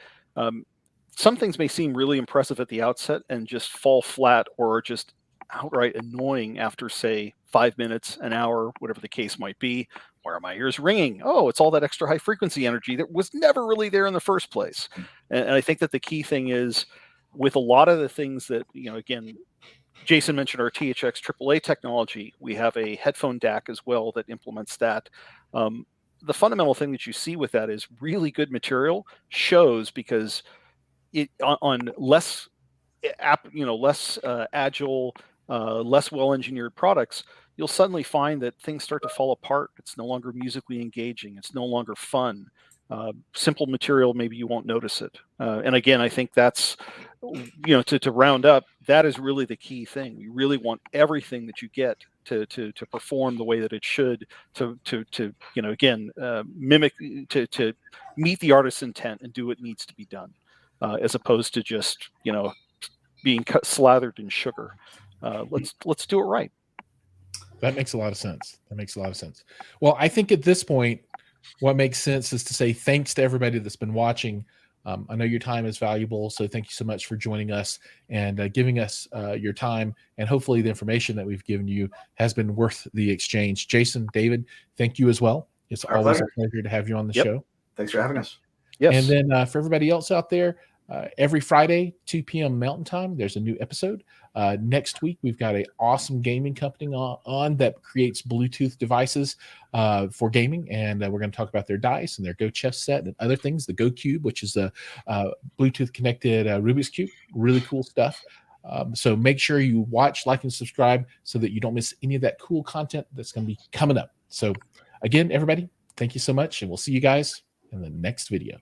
some things may seem really impressive at the outset and just fall flat or just outright annoying after, say, 5 minutes, an hour, whatever the case might be. Why are my ears ringing? Oh, it's all that extra high frequency energy that was never really there in the first place. And I think that the key thing is, with a lot of the things that, again, Jason mentioned our THX AAA technology. We have a headphone DAC as well that implements that. The fundamental thing that you see with that is really good material shows, because it on less less agile, less well-engineered products, you'll suddenly find that things start to fall apart. It's no longer musically engaging. It's no longer fun. Simple material, maybe you won't notice it. And again, I think that's, to round up, that is really the key thing. We really want everything that you get to perform the way that it should, to again, mimic, to meet the artist's intent and do what needs to be done, as opposed to just, being slathered in sugar. Let's do it right. That makes a lot of sense. Well, I think at this point, what makes sense is to say thanks to everybody that's been watching. I know your time is valuable, so thank you so much for joining us and giving us your time. And hopefully the information that we've given you has been worth the exchange. Jason, David, thank you as well. It's always a pleasure to have you on the show. Thanks for having us. Yes. And then for everybody else out there, every Friday, 2 p.m. Mountain Time, there's a new episode. Next week, we've got an awesome gaming company on that creates Bluetooth devices for gaming, and we're going to talk about their dice and their Go chess set and other things. The Go Cube, which is a Bluetooth connected Rubik's Cube, really cool stuff. So make sure you watch, like, and subscribe so that you don't miss any of that cool content that's going to be coming up. So again, everybody, thank you so much, and we'll see you guys in the next video.